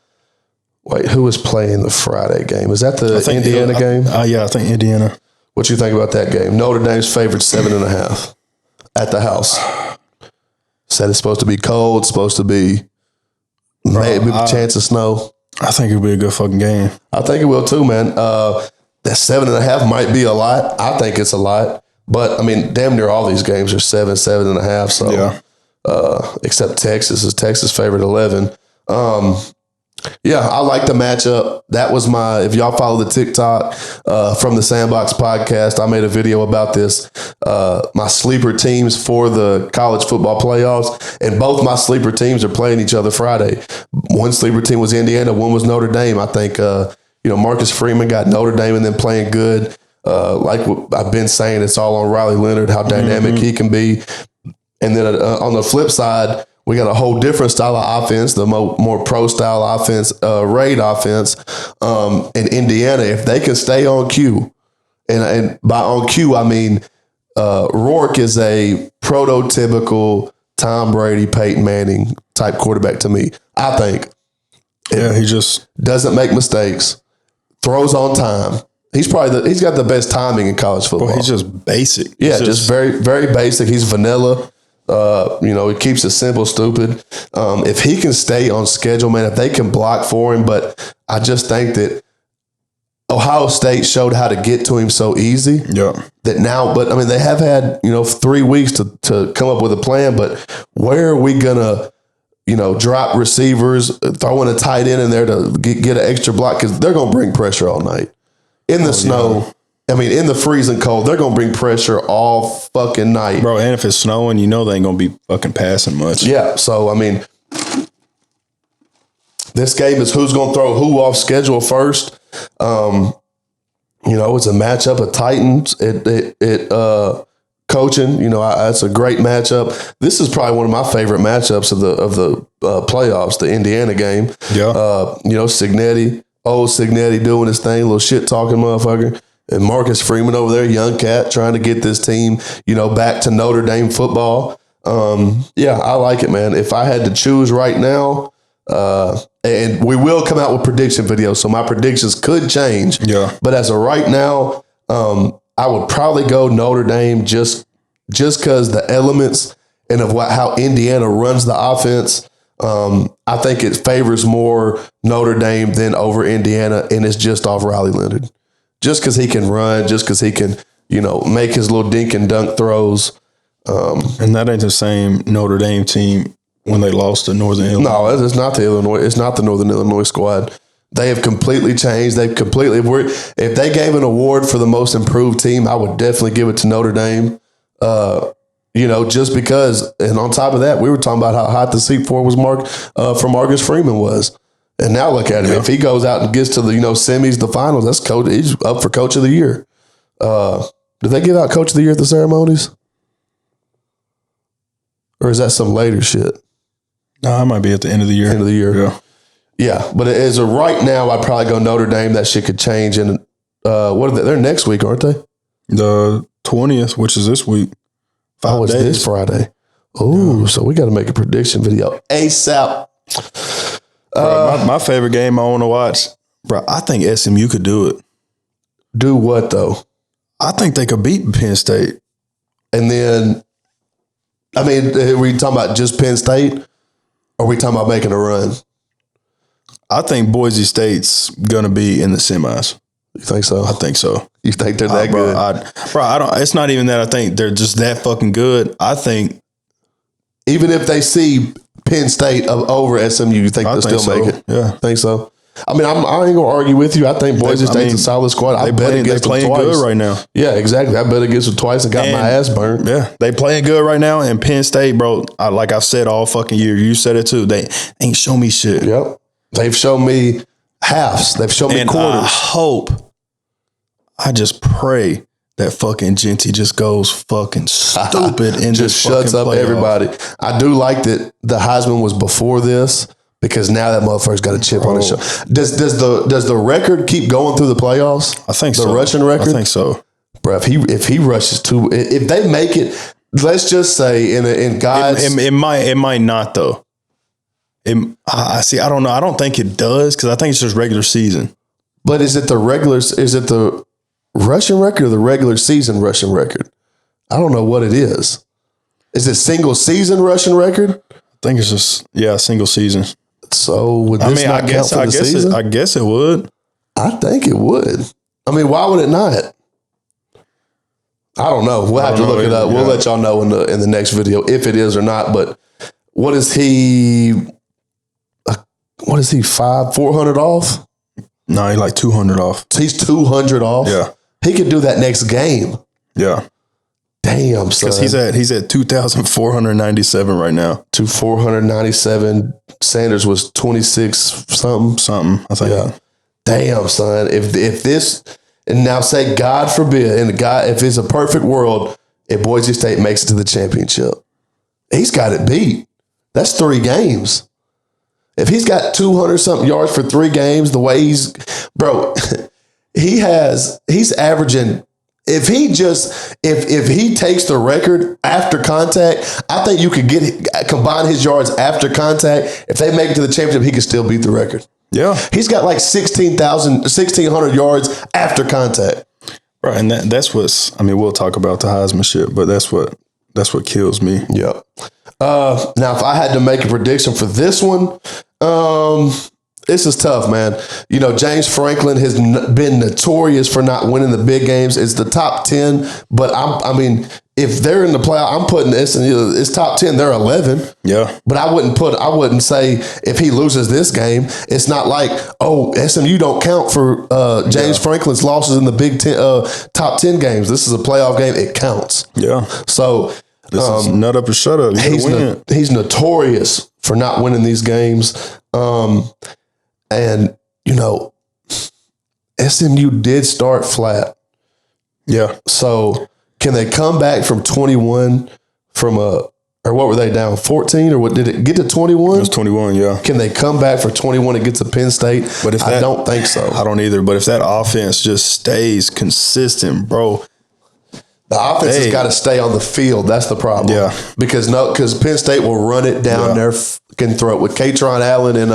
Wait, who was playing the Friday game? Is that the Indiana game? Yeah, I think Indiana. What you think about that game? Notre Dame's favored 7.5 at the house. Said it's supposed to be cold, supposed to be maybe a chance of snow. I think it'll be a good fucking game. I think it will too, man. That 7.5 might be a lot. I think it's a lot. But, I mean, damn near all these games are 7.5. So, yeah. Except Texas. Is Texas favored 11. Yeah, I like the matchup. That was if y'all follow the TikTok from the Sandbox podcast, I made a video about this. My sleeper teams for the college football playoffs, and both my sleeper teams are playing each other Friday. One sleeper team was Indiana, one was Notre Dame. I think, Marcus Freeman got Notre Dame and then playing good. Like what I've been saying, it's all on Riley Leonard, how dynamic he can be. And then on the flip side, we got a whole different style of offense, the more pro style offense, raid offense. In Indiana, if they can stay on cue, and by on cue, I mean Rourke is a prototypical Tom Brady, Peyton Manning type quarterback to me. I think. Yeah, he just doesn't make mistakes, throws on time. He's got the best timing in college football. Well, he's just basic. Yeah, just very, very basic. He's vanilla. He keeps it simple, stupid. If he can stay on schedule, man, if they can block for him, but I just think that Ohio State showed how to get to him so easy. Yeah. That now, but I mean, they have had, 3 weeks to come up with a plan, but where are we gonna, drop receivers, throwing a tight end in there to get an extra block? Because they're gonna bring pressure all night. In the snow. Yeah. I mean, in the freezing cold, they're going to bring pressure all fucking night. Bro, and if it's snowing, they ain't going to be fucking passing much. Yeah, so, I mean, this game is who's going to throw who off schedule first. It's a matchup of Titans. Coaching, it's a great matchup. This is probably one of my favorite matchups of the playoffs, the Indiana game. Yeah. Old Signetti doing his thing, little shit talking motherfucker. And Marcus Freeman over there, young cat, trying to get this team, back to Notre Dame football. Yeah, I like it, man. If I had to choose right now, and we will come out with prediction videos, so my predictions could change. Yeah. But as of right now, I would probably go Notre Dame just because the elements and of how Indiana runs the offense. I think it favors more Notre Dame than over Indiana, and it's just off Riley Leonard. Just because he can run, just because he can, make his little dink and dunk throws. And that ain't the same Notre Dame team when they lost to Northern Illinois. No, it's not the Illinois. It's not the Northern Illinois squad. They have completely changed. If they gave an award for the most improved team, I would definitely give it to Notre Dame. Just because, and on top of that, we were talking about how hot the seat for Marcus Freeman was. And now look at him. Yeah. If he goes out and gets to the, semis, the finals, that's coach. He's up for coach of the year. Did they give out coach of the year at the ceremonies? Or is that some later shit? No, I might be at the end of the year. End of the year. Yeah. Yeah. But as of right now, I'd probably go Notre Dame. That shit could change. And what are they? They're next week, aren't they? The 20th, which is this week. 5 days. It's this Friday. Oh, so we got to make a prediction video ASAP. Bro, my favorite game I want to watch, bro, I think SMU could do it. Do what, though? I think they could beat Penn State. And then, I mean, are we talking about just Penn State? Or are we talking about making a run? I think Boise State's going to be in the semis. You think so? I think so. You think they're that good? I don't. It's not even that I think they're just that fucking good. I think even if they see Penn State over SMU, you think they'll still make it? Yeah, think so. I mean, I ain't gonna argue with you. I think Boise State's a solid squad. I bet against them twice. They playing good right now. Yeah, exactly. I bet against them twice and got my ass burnt. Yeah, they playing good right now. And Penn State, bro, like I've said all fucking year, you said it too. They ain't show me shit. Yep, they've shown me halves. They've shown me quarters. I just pray that fucking Jeanty just goes fucking stupid and just shuts up everybody. I do like that the Heisman was before this because now that motherfucker's got a chip on his shoulder. Does the record keep going through the playoffs? I think so. The rushing record? I think so. Bro, if he rushes if they make it, let's just say in guys, it might not though. I see. I don't know. I don't think it does because I think it's just regular season. But is it the rushing record or the regular season rushing record? I don't know what it is. Is it single season rushing record? I think it's just single season. So would this not count for the season? I guess it would. I think it would. I mean, why would it not? I don't know. We'll have to look it up. We'll let y'all know in the next video if it is or not. But what is he? What is he? 400 off? No, he's like 200 off. He's 200 off. Yeah, he could do that next game. Yeah. Damn, son. Because he's at 2,497 right now. 497. Sanders was 26 something. I think. Yeah. Damn, son. If this, and now say God forbid, if it's a perfect world, if Boise State makes it to the championship, he's got it beat. That's 3 games. If he's got 200 something yards for 3 games, the way he's averaging. If he takes the record after contact, I think you could combine his yards after contact. If they make it to the championship, he could still beat the record. Yeah. He's got like 1,600 yards after contact. Right. And that's we'll talk about the Heisman shit, but that's what kills me. Yeah. Now, if I had to make a prediction for this one, this is tough, man. You know, James Franklin has been notorious for not winning the big games. It's the top 10, but if they're in the playoff, I'm putting this and it's top 10. They're 11. Yeah. But I wouldn't say if he loses this game, it's not like, SMU don't count for James Franklin's losses in the Big Ten top 10 games. This is a playoff game. It counts. Yeah. So this is nut up or shut up. He's notorious for not winning these games. And, you know, SMU did start flat. Yeah. So can they come back from 21 or what were they down, 14? Or what did it get to 21? It was 21, yeah. Can they come back for 21 and get to Penn State? But I don't think so. I don't either. But if that offense just stays consistent, bro. The offense has got to stay on the field. That's the problem. Yeah. Because Penn State will run it down their fucking throat. With Katron Allen and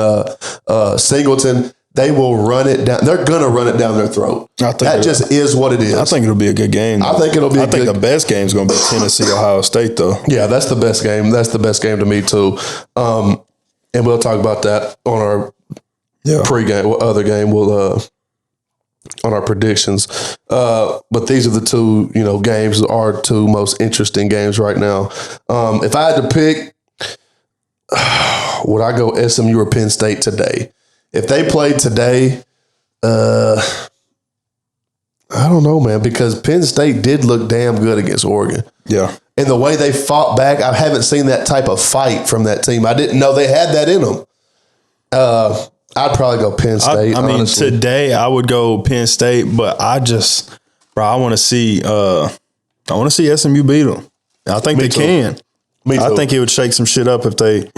Singleton, they will run it down. They're going to run it down their throat. That just is what it is. I think it'll be a good game. I think it'll be I think the best game is going to be Tennessee, Ohio State, though. Yeah, that's the best game. That's the best game to me, too. And we'll talk about that on our pregame, other game. We'll on our predictions. But these are the two, games are 2 most interesting games right now. If I had to pick, would I go SMU or Penn State today? If they played today, I don't know, man, because Penn State did look damn good against Oregon. Yeah. And the way they fought back, I haven't seen that type of fight from that team. I didn't know they had that in them. I'd probably go Penn State. I mean, honestly. Today I would go Penn State, but I want to see SMU beat them. I think they can. I think it would shake some shit up if they.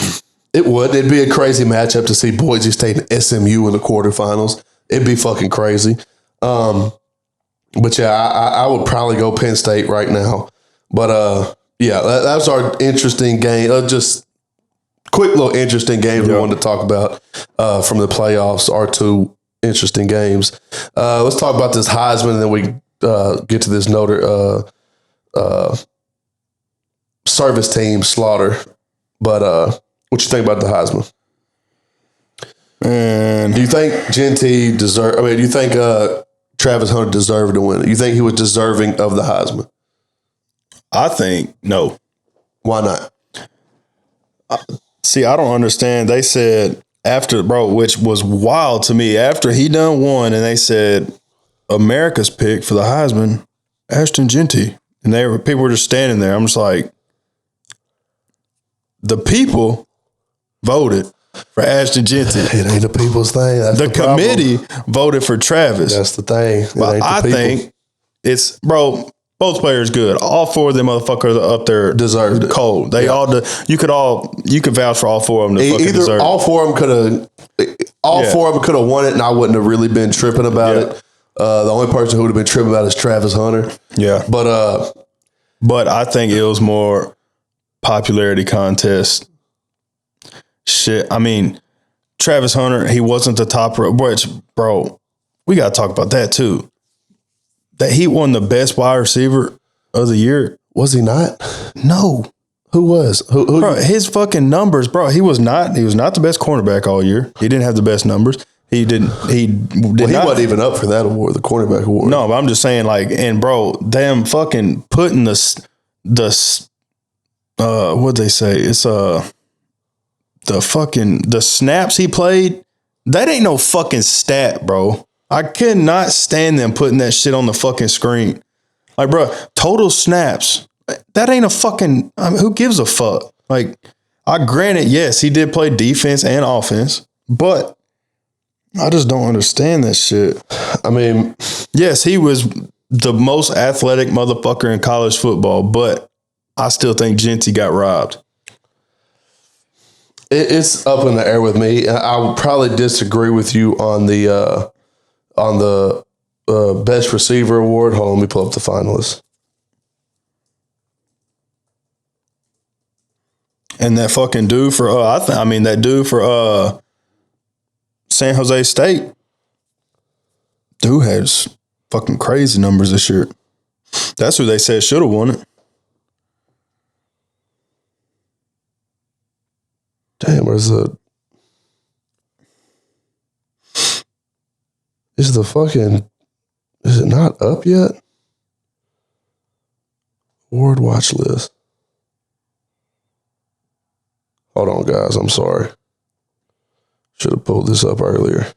It would. It'd be a crazy matchup to see Boise State and SMU in the quarterfinals. It'd be fucking crazy. But yeah, I would probably go Penn State right now. But that was our interesting game. Just quick little interesting games we wanted to talk about from the playoffs. Our 2 interesting games. Let's talk about this Heisman, and then we get to this Notre service team slaughter. But what you think about the Heisman? And do you think Jeanty deserved? I mean, do you think Travis Hunter deserved to win it? You think he was deserving of the Heisman? I think no. Why not? See, I don't understand. They said after, which was wild to me, after he done won, and they said America's pick for the Heisman, Ashton Jeanty. And people were just standing there. I'm just like, the people voted for Ashton Jeanty. It ain't the people's thing. That's the committee voted for Travis. That's the thing. But I think it's, both players good. All 4 of them motherfuckers up there deserved it. Cold. They you could vouch for all 4 of them to fucking deserve it. All 4 of them could have won it, and I wouldn't have really been tripping about it. The only person who would have been tripping about it is Travis Hunter. Yeah. But I think it was more popularity contest. shit. I mean, Travis Hunter, he wasn't the top, which, bro, we got to talk about that too. That he won the best wide receiver of the year. Was he not? No. Who was? Who Bro, his fucking numbers, bro. He was not the best cornerback all year. He didn't have the best numbers. He wasn't even up for that award, the cornerback award. No, but I'm just saying, like, and bro, them fucking putting what'd they say? It's the snaps he played. That ain't no fucking stat, bro. I cannot stand them putting that shit on the fucking screen. Like, bro, total snaps. That ain't a fucking, I mean, who gives a fuck? Like, I granted, yes, he did play defense and offense, but I just don't understand that shit. I mean, yes, he was the most athletic motherfucker in college football, but I still think Jeanty got robbed. It's up in the air with me. I would probably disagree with you on the best receiver award. Hold on, let me pull up the finalists. And that fucking dude for that dude for San Jose State, dude has fucking crazy numbers this year. That's who they said should have won it. Damn, is it not up yet? Award watch list. Hold on, guys. I'm sorry. Should have pulled this up earlier.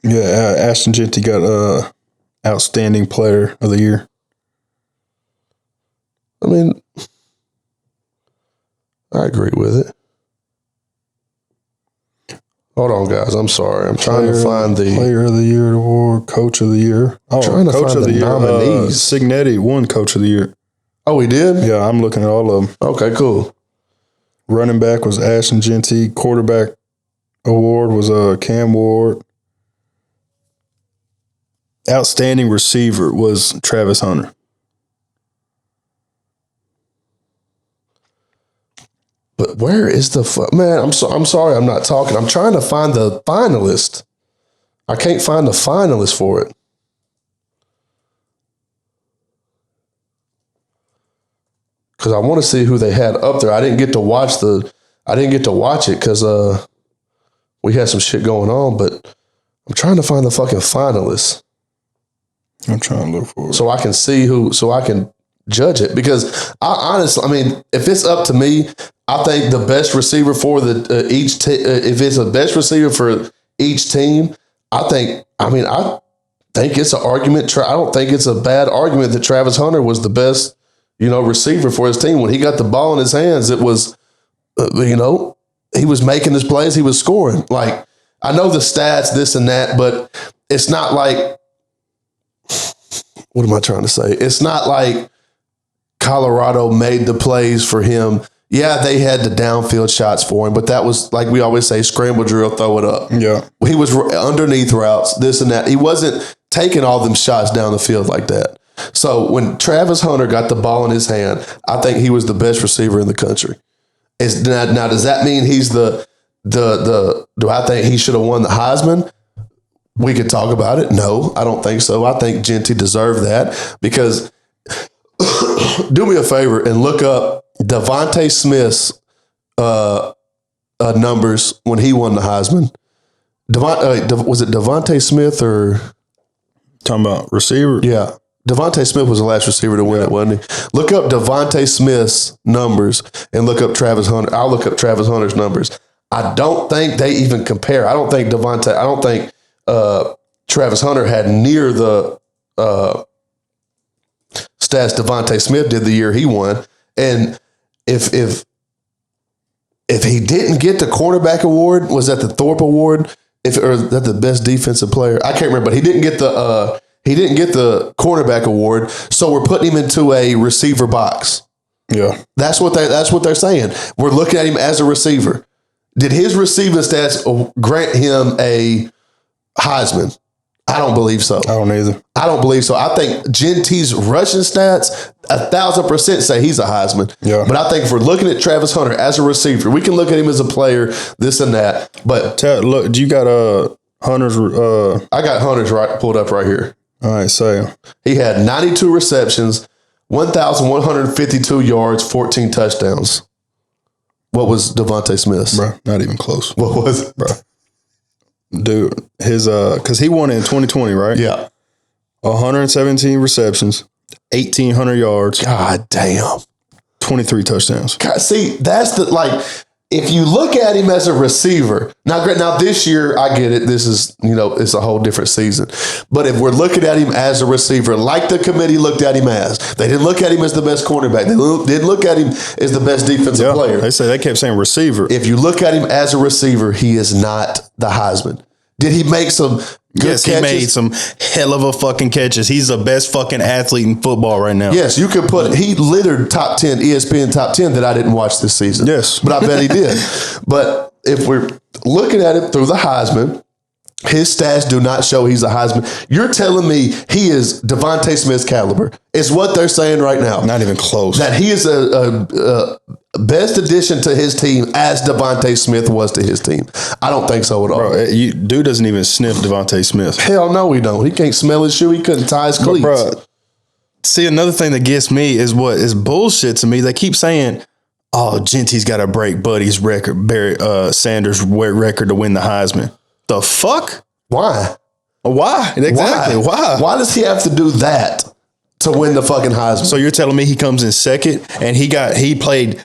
Yeah, Ashton Jeanty got outstanding player of the year. I mean, I agree with it. Hold on, guys. I'm sorry. I'm trying to find the player of the year award, coach of the year. I'm trying to coach find of the year. nominees. Signetti won coach of the year. Oh, he did? Yeah, I'm looking at all of them. Okay, cool. Running back was Ashton Jeanty. Quarterback award was Cam Ward. Outstanding receiver was Travis Hunter. But where is man? I'm sorry, I'm not talking. I'm trying to find the finalist. I can't find the finalist for it. Because I want to see who they had up there. I didn't get to watch it because we had some shit going on. But I'm trying to find the fucking finalists. I'm trying to look for it so I can see so I can judge it. Because I honestly, I mean, if it's up to me, I think the best receiver for if it's a best receiver for each team, I think it's an argument. I don't think it's a bad argument that Travis Hunter was the best, receiver for his team. When he got the ball in his hands, it was, he was making his plays, he was scoring. Like, I know the stats, this and that, but it's not like, what am I trying to say? It's not like Colorado made the plays for him. Yeah, they had the downfield shots for him, but that was, like we always say, scramble drill, throw it up. Yeah. He was underneath routes, this and that. He wasn't taking all them shots down the field like that. So when Travis Hunter got the ball in his hand, I think he was the best receiver in the country. Now, does that mean he's do I think he should have won the Heisman? We could talk about it. No, I don't think so. I think Jeanty deserved that because do me a favor and look up Devontae Smith's numbers when he won the Heisman. Was it Devontae Smith or talking about receiver? Yeah. Devontae Smith was the last receiver to win it, wasn't he? Look up Devontae Smith's numbers and look up Travis Hunter. I'll look up Travis Hunter's numbers. I don't think they even compare. I don't think Travis Hunter had near the stats Devontae Smith did the year he won. And if he didn't get the quarterback award, was that the Thorpe Award? Or is that the best defensive player? I can't remember, but he didn't get the cornerback award. So we're putting him into a receiver box. Yeah. That's what they're saying. We're looking at him as a receiver. Did his receiving stats grant him a Heisman? I don't believe so. I don't either. I don't believe so. I think Jeanty's rushing stats 1,000% say he's a Heisman. Yeah. But I think if we're looking at Travis Hunter as a receiver, we can look at him as a player, this and that. But Look, do you got Hunter's? I got Hunter's pulled up right here. All right, say he had 92 receptions, 1,152 yards, 14 touchdowns. What was Devontae Smith's? bro, not even close. What was it? Bro, dude, his because he won it in 2020, right? Yeah. 117 receptions, 1,800 yards, God damn. 23 touchdowns. God, see, that's the if you look at him as a receiver, now this year, I get it. This is, it's a whole different season. But if we're looking at him as a receiver, like the committee looked at him as, they didn't look at him as the best cornerback. They didn't look at him as the best defensive player. They kept saying receiver. If you look at him as a receiver, he is not the Heisman. Did he make some good catches? He made some hell of a fucking catches. He's the best fucking athlete in football right now. Yes, you could he littered top 10, ESPN top 10 that I didn't watch this season. Yes. But I bet he did. But if we're looking at it through the Heisman, his stats do not show he's a Heisman. You're telling me he is Devontae Smith's caliber. Is what they're saying right now. Not even close. That he is a best addition to his team as Devontae Smith was to his team. I don't think so at all. Bro, dude doesn't even sniff Devontae Smith. Hell no, he don't. He can't smell his shoe. He couldn't tie his cleats. Bro, see, another thing that gets me is what is bullshit to me. They keep saying, oh, Jeanty's got to break Buddy's record, Sanders' record to win the Heisman. The fuck? Why? Why? Exactly. Why? Why does he have to do that to win the fucking Heisman? So you're telling me he comes in second and he played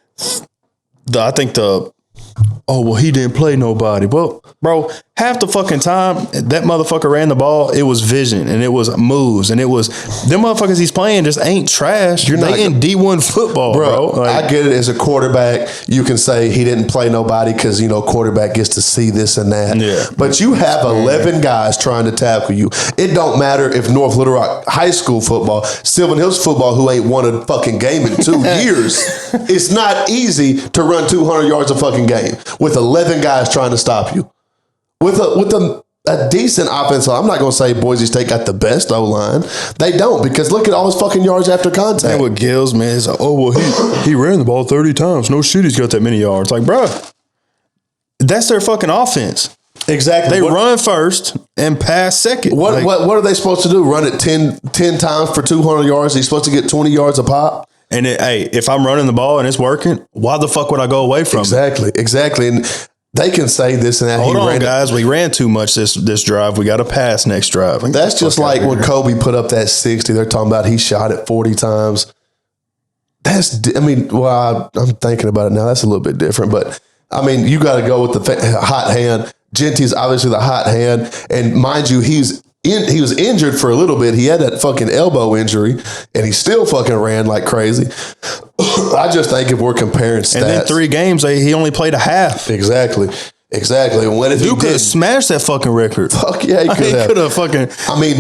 he didn't play nobody. Well, bro, half the fucking time that motherfucker ran the ball, it was vision and it was moves and it was them motherfuckers he's playing just ain't trash. They in D1 football, bro. I get it. As a quarterback, you can say he didn't play nobody because, quarterback gets to see this and that. Yeah. But you have 11 guys trying to tackle you. It don't matter if North Little Rock High School football, Sylvan Hills football, who ain't won a fucking game in 2 years, it's not easy to run 200 yards a fucking game with 11 guys trying to stop you. With a decent offense, I'm not going to say Boise State got the best O-line. They don't, because look at all his fucking yards after contact. And with Gills, man, it's like, he ran the ball 30 times. No shit, he's got that many yards. Like, bro, that's their fucking offense. Exactly. They run first and pass second. What are they supposed to do? Run it 10 times for 200 yards? He's supposed to get 20 yards a pop? And if I'm running the ball and it's working, why the fuck would I go away from it? Exactly. And they can say this and that. Hold on, guys. We ran too much this drive. We got to pass next drive. That's just like when Kobe put up that 60. They're talking about he shot it 40 times. I'm thinking about it now. That's a little bit different. But, you got to go with the hot hand. Jeanty's obviously the hot hand. And mind you, he was injured for a little bit. He had that fucking elbow injury, and he still fucking ran like crazy. I just think if we're comparing stats. And then 3 games, he only played a half. Exactly. And what if Dude could have smashed that fucking record? Fuck yeah, he could have. Fucking.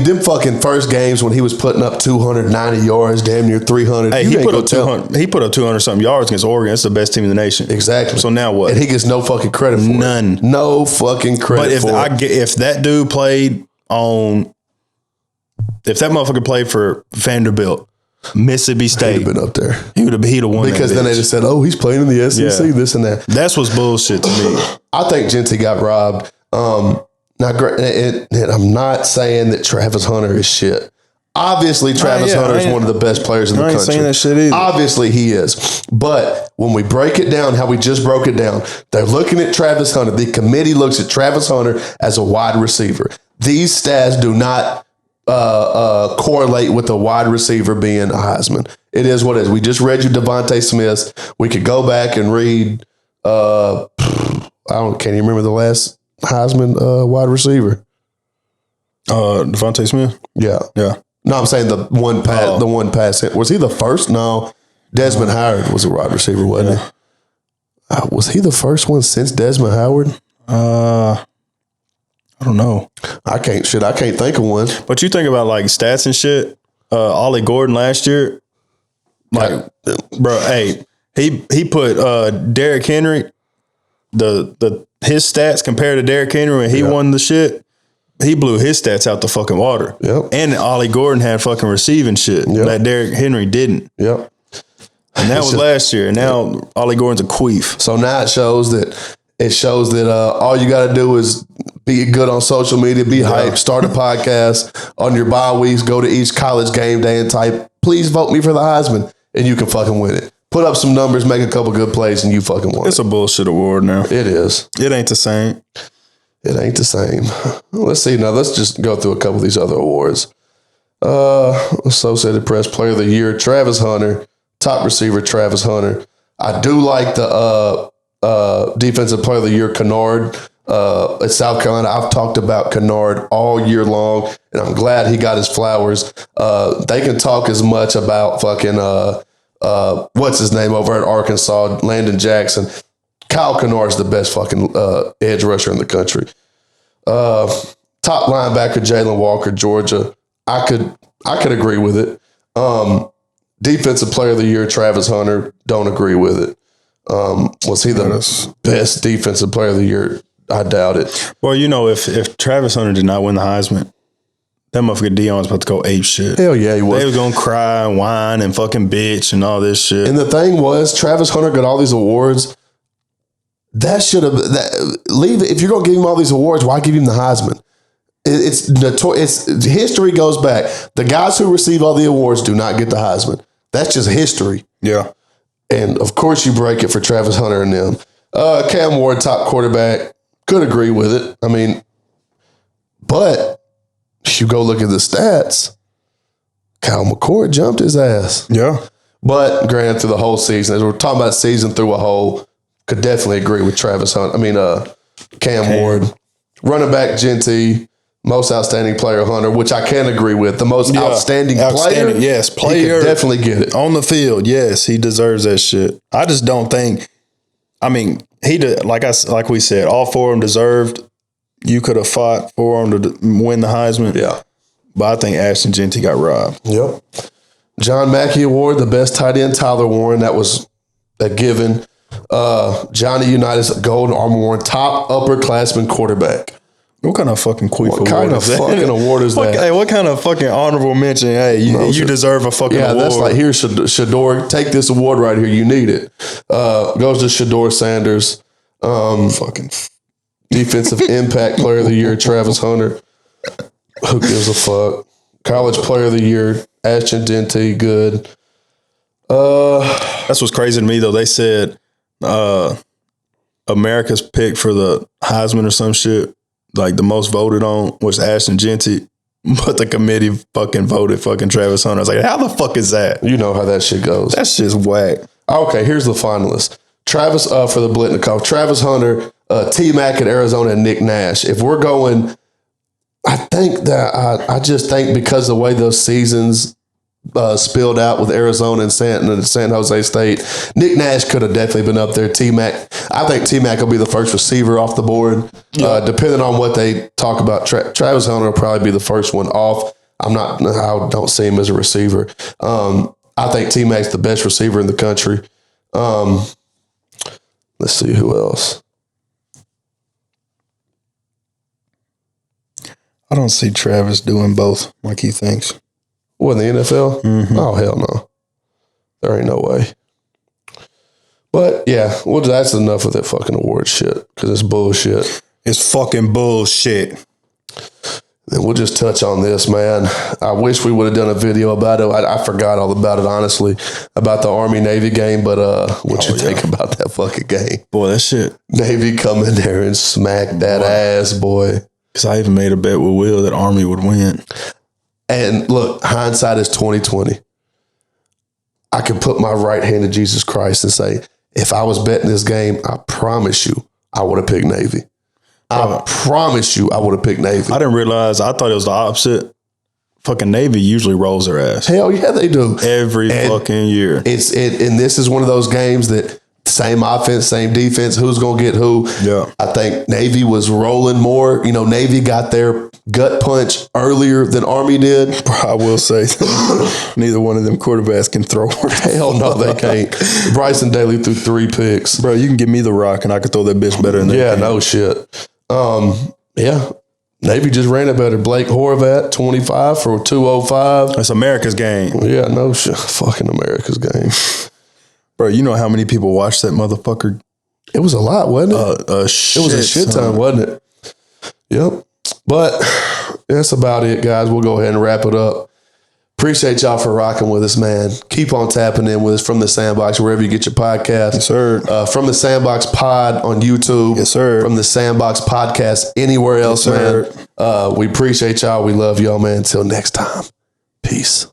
Them fucking first games when he was putting up 290 yards, damn near 300. Hey, he put up 200. He put up 200 something yards against Oregon. It's the best team in the nation. Exactly. So now what? And he gets no fucking credit for None. it. No fucking credit for it. If that dude played if that motherfucker played for Vanderbilt, Mississippi State, he'd have been up there. He'd have won. Because then they just said, "Oh, he's playing in the SEC, this and that." That's what's bullshit to me. I think Jeanty got robbed. Now, I'm not saying that Travis Hunter is shit. Obviously, Travis Hunter is one of the best players in the country. I ain't saying that shit either. Obviously, he is. But when we break it down, how we just broke it down, they're looking at Travis Hunter. The committee looks at Travis Hunter as a wide receiver. These stats do not correlate with a wide receiver being a Heisman. It is what it is. We just read you Devontae Smith. We could go back and read. Can't even remember the last Heisman wide receiver. Devontae Smith. Yeah. No, I'm saying the one pass. The one pass. Was he the first? No, Desmond Howard was a wide receiver, wasn't he? Was he the first one since Desmond Howard? I don't know. I can't think of one. But you think about like stats and shit. Ollie Gordon last year, bro. Hey, he put Derrick Henry. His stats compared to Derrick Henry when he won the shit. he blew his stats out the fucking water. Yep. And Ollie Gordon had fucking receiving shit that Derrick Henry didn't. Yep. And that was last year. And now Ollie Gordon's a queef. So now it shows that all you got to do is be good on social media, be hyped, start a podcast on your bye weeks, go to each college game day and type, please vote me for the Heisman, and you can fucking win it. Put up some numbers, make a couple good plays, and you fucking won. It's a bullshit award now. It is. It ain't the same. It ain't the same. Let's see. Now, let's just go through a couple of these other awards. Associated Press Player of the Year, Travis Hunter. Top receiver, Travis Hunter. I do like the Defensive Player of the Year, Kennard. At South Carolina, I've talked about Kennard all year long, and I'm glad he got his flowers. They can talk as much about fucking what's his name over at Arkansas, Landon Jackson. Kyle Kennard's the best fucking edge rusher in the country. Top linebacker, Jalen Walker, Georgia. I could agree with it. Defensive Player of the Year, Travis Hunter. Don't agree with it. Was he the best Defensive Player of the Year? I doubt it. Well, you know, if Travis Hunter did not win the Heisman, that motherfucker Deion was about to go ape shit. Hell yeah, he was. They was gonna cry and whine and fucking bitch and all this shit. And the thing was, Travis Hunter got all these awards. That should have leave it. If you're gonna give him all these awards, why give him the Heisman? It's history goes back. The guys who receive all the awards do not get the Heisman. That's just history. Yeah. And of course you break it for Travis Hunter and them. Cam Ward, top quarterback. Could agree with it. I mean, but if you go look at the stats, Kyle McCord jumped his ass. Yeah. But granted, through the whole season, as we're talking about season through a whole, could definitely agree with Travis Hunter. I mean, Cam Ward. Running back, Jeanty. Most outstanding player, Hunter, which I can agree with. The most outstanding player. Yes, player. He could definitely get it. On the field, yes, he deserves that shit. I just don't think, I mean, he did, like we said, all four of them deserved. You could have fought for him to win the Heisman. Yeah. But I think Ashton Jeanty got robbed. Yep. John Mackey Award, the best tight end, Tyler Warren. That was a given. Johnny Unitas Golden Arm Award, top upperclassman quarterback. What kind of fucking queef award? What kind of fucking award is that? Hey, what kind of fucking honorable mention? Hey, you deserve a fucking award. Yeah, that's like, here's Shador. Take this award right here. You need it. Goes to Shador Sanders. Fucking Defensive Impact Player of the Year, Travis Hunter. Who gives a fuck? College Player of the Year, Ashton Jeanty. Good. That's what's crazy to me, though. They said America's pick for the Heisman or some shit, like the most voted on, was Ashton Jeanty, but the committee fucking voted fucking Travis Hunter. I was like, how the fuck is that? You know how that shit goes. That's just whack. Okay, here's the finalists. Travis for the Blitnikoff, Travis Hunter, T-Mac at Arizona, and Nick Nash. If we're going, I think that I just think because the way those seasons spilled out with Arizona and San Jose State, Nick Nash could have definitely been up there. T-Mac, I think T-Mac will be the first receiver off the board. Depending on what they talk about, Travis Hunter will probably be the first one off. I don't see him as a receiver. I think T-Mac's the best receiver in the country. Let's see who else. I don't see Travis doing both like he thinks. What, in the NFL? Mm-hmm. Oh, hell no. There ain't no way. But, yeah, well, that's enough of that fucking award shit because it's bullshit. It's fucking bullshit. And we'll just touch on this, man. I wish we would have done a video about it. I forgot all about it, honestly, about the Army-Navy game. But what you think about that fucking game? Boy, that shit. Navy come in there and smack that ass, boy. Because I even made a bet with Will that Army would win. And look, hindsight is 20/20. I could put my right hand to Jesus Christ and say, if I was betting this game, I promise you, I would have picked Navy. I promise you, I would have picked Navy. I didn't realize. I thought it was the opposite. Fucking Navy usually rolls their ass. Hell yeah, they do. Every fucking year. And this is one of those games that same offense, same defense, who's going to get who. Yeah. I think Navy was rolling more. You know, Navy got their gut punch earlier than Army did. I will say, neither one of them quarterbacks can throw. Hell no, they can't. Bryson Daly threw 3 picks. Bro, you can give me the rock and I can throw that bitch better than that. Yeah, no shit. Yeah. Navy just ran it better. Blake Horvat, 25 for 205. That's America's game. Yeah, no shit. Fucking America's game. Bro, you know how many people watched that motherfucker? It was a lot, wasn't it? It was a shit ton, wasn't it? Yep. But that's about it, guys. We'll go ahead and wrap it up. Appreciate y'all for rocking with us, man. Keep on tapping in with us from the Sandbox, wherever you get your podcast. Yes, sir. From the Sandbox Pod on YouTube. Yes, sir. From the Sandbox Podcast anywhere else, Yes, man. We appreciate y'all. We love y'all, man. Until next time. Peace.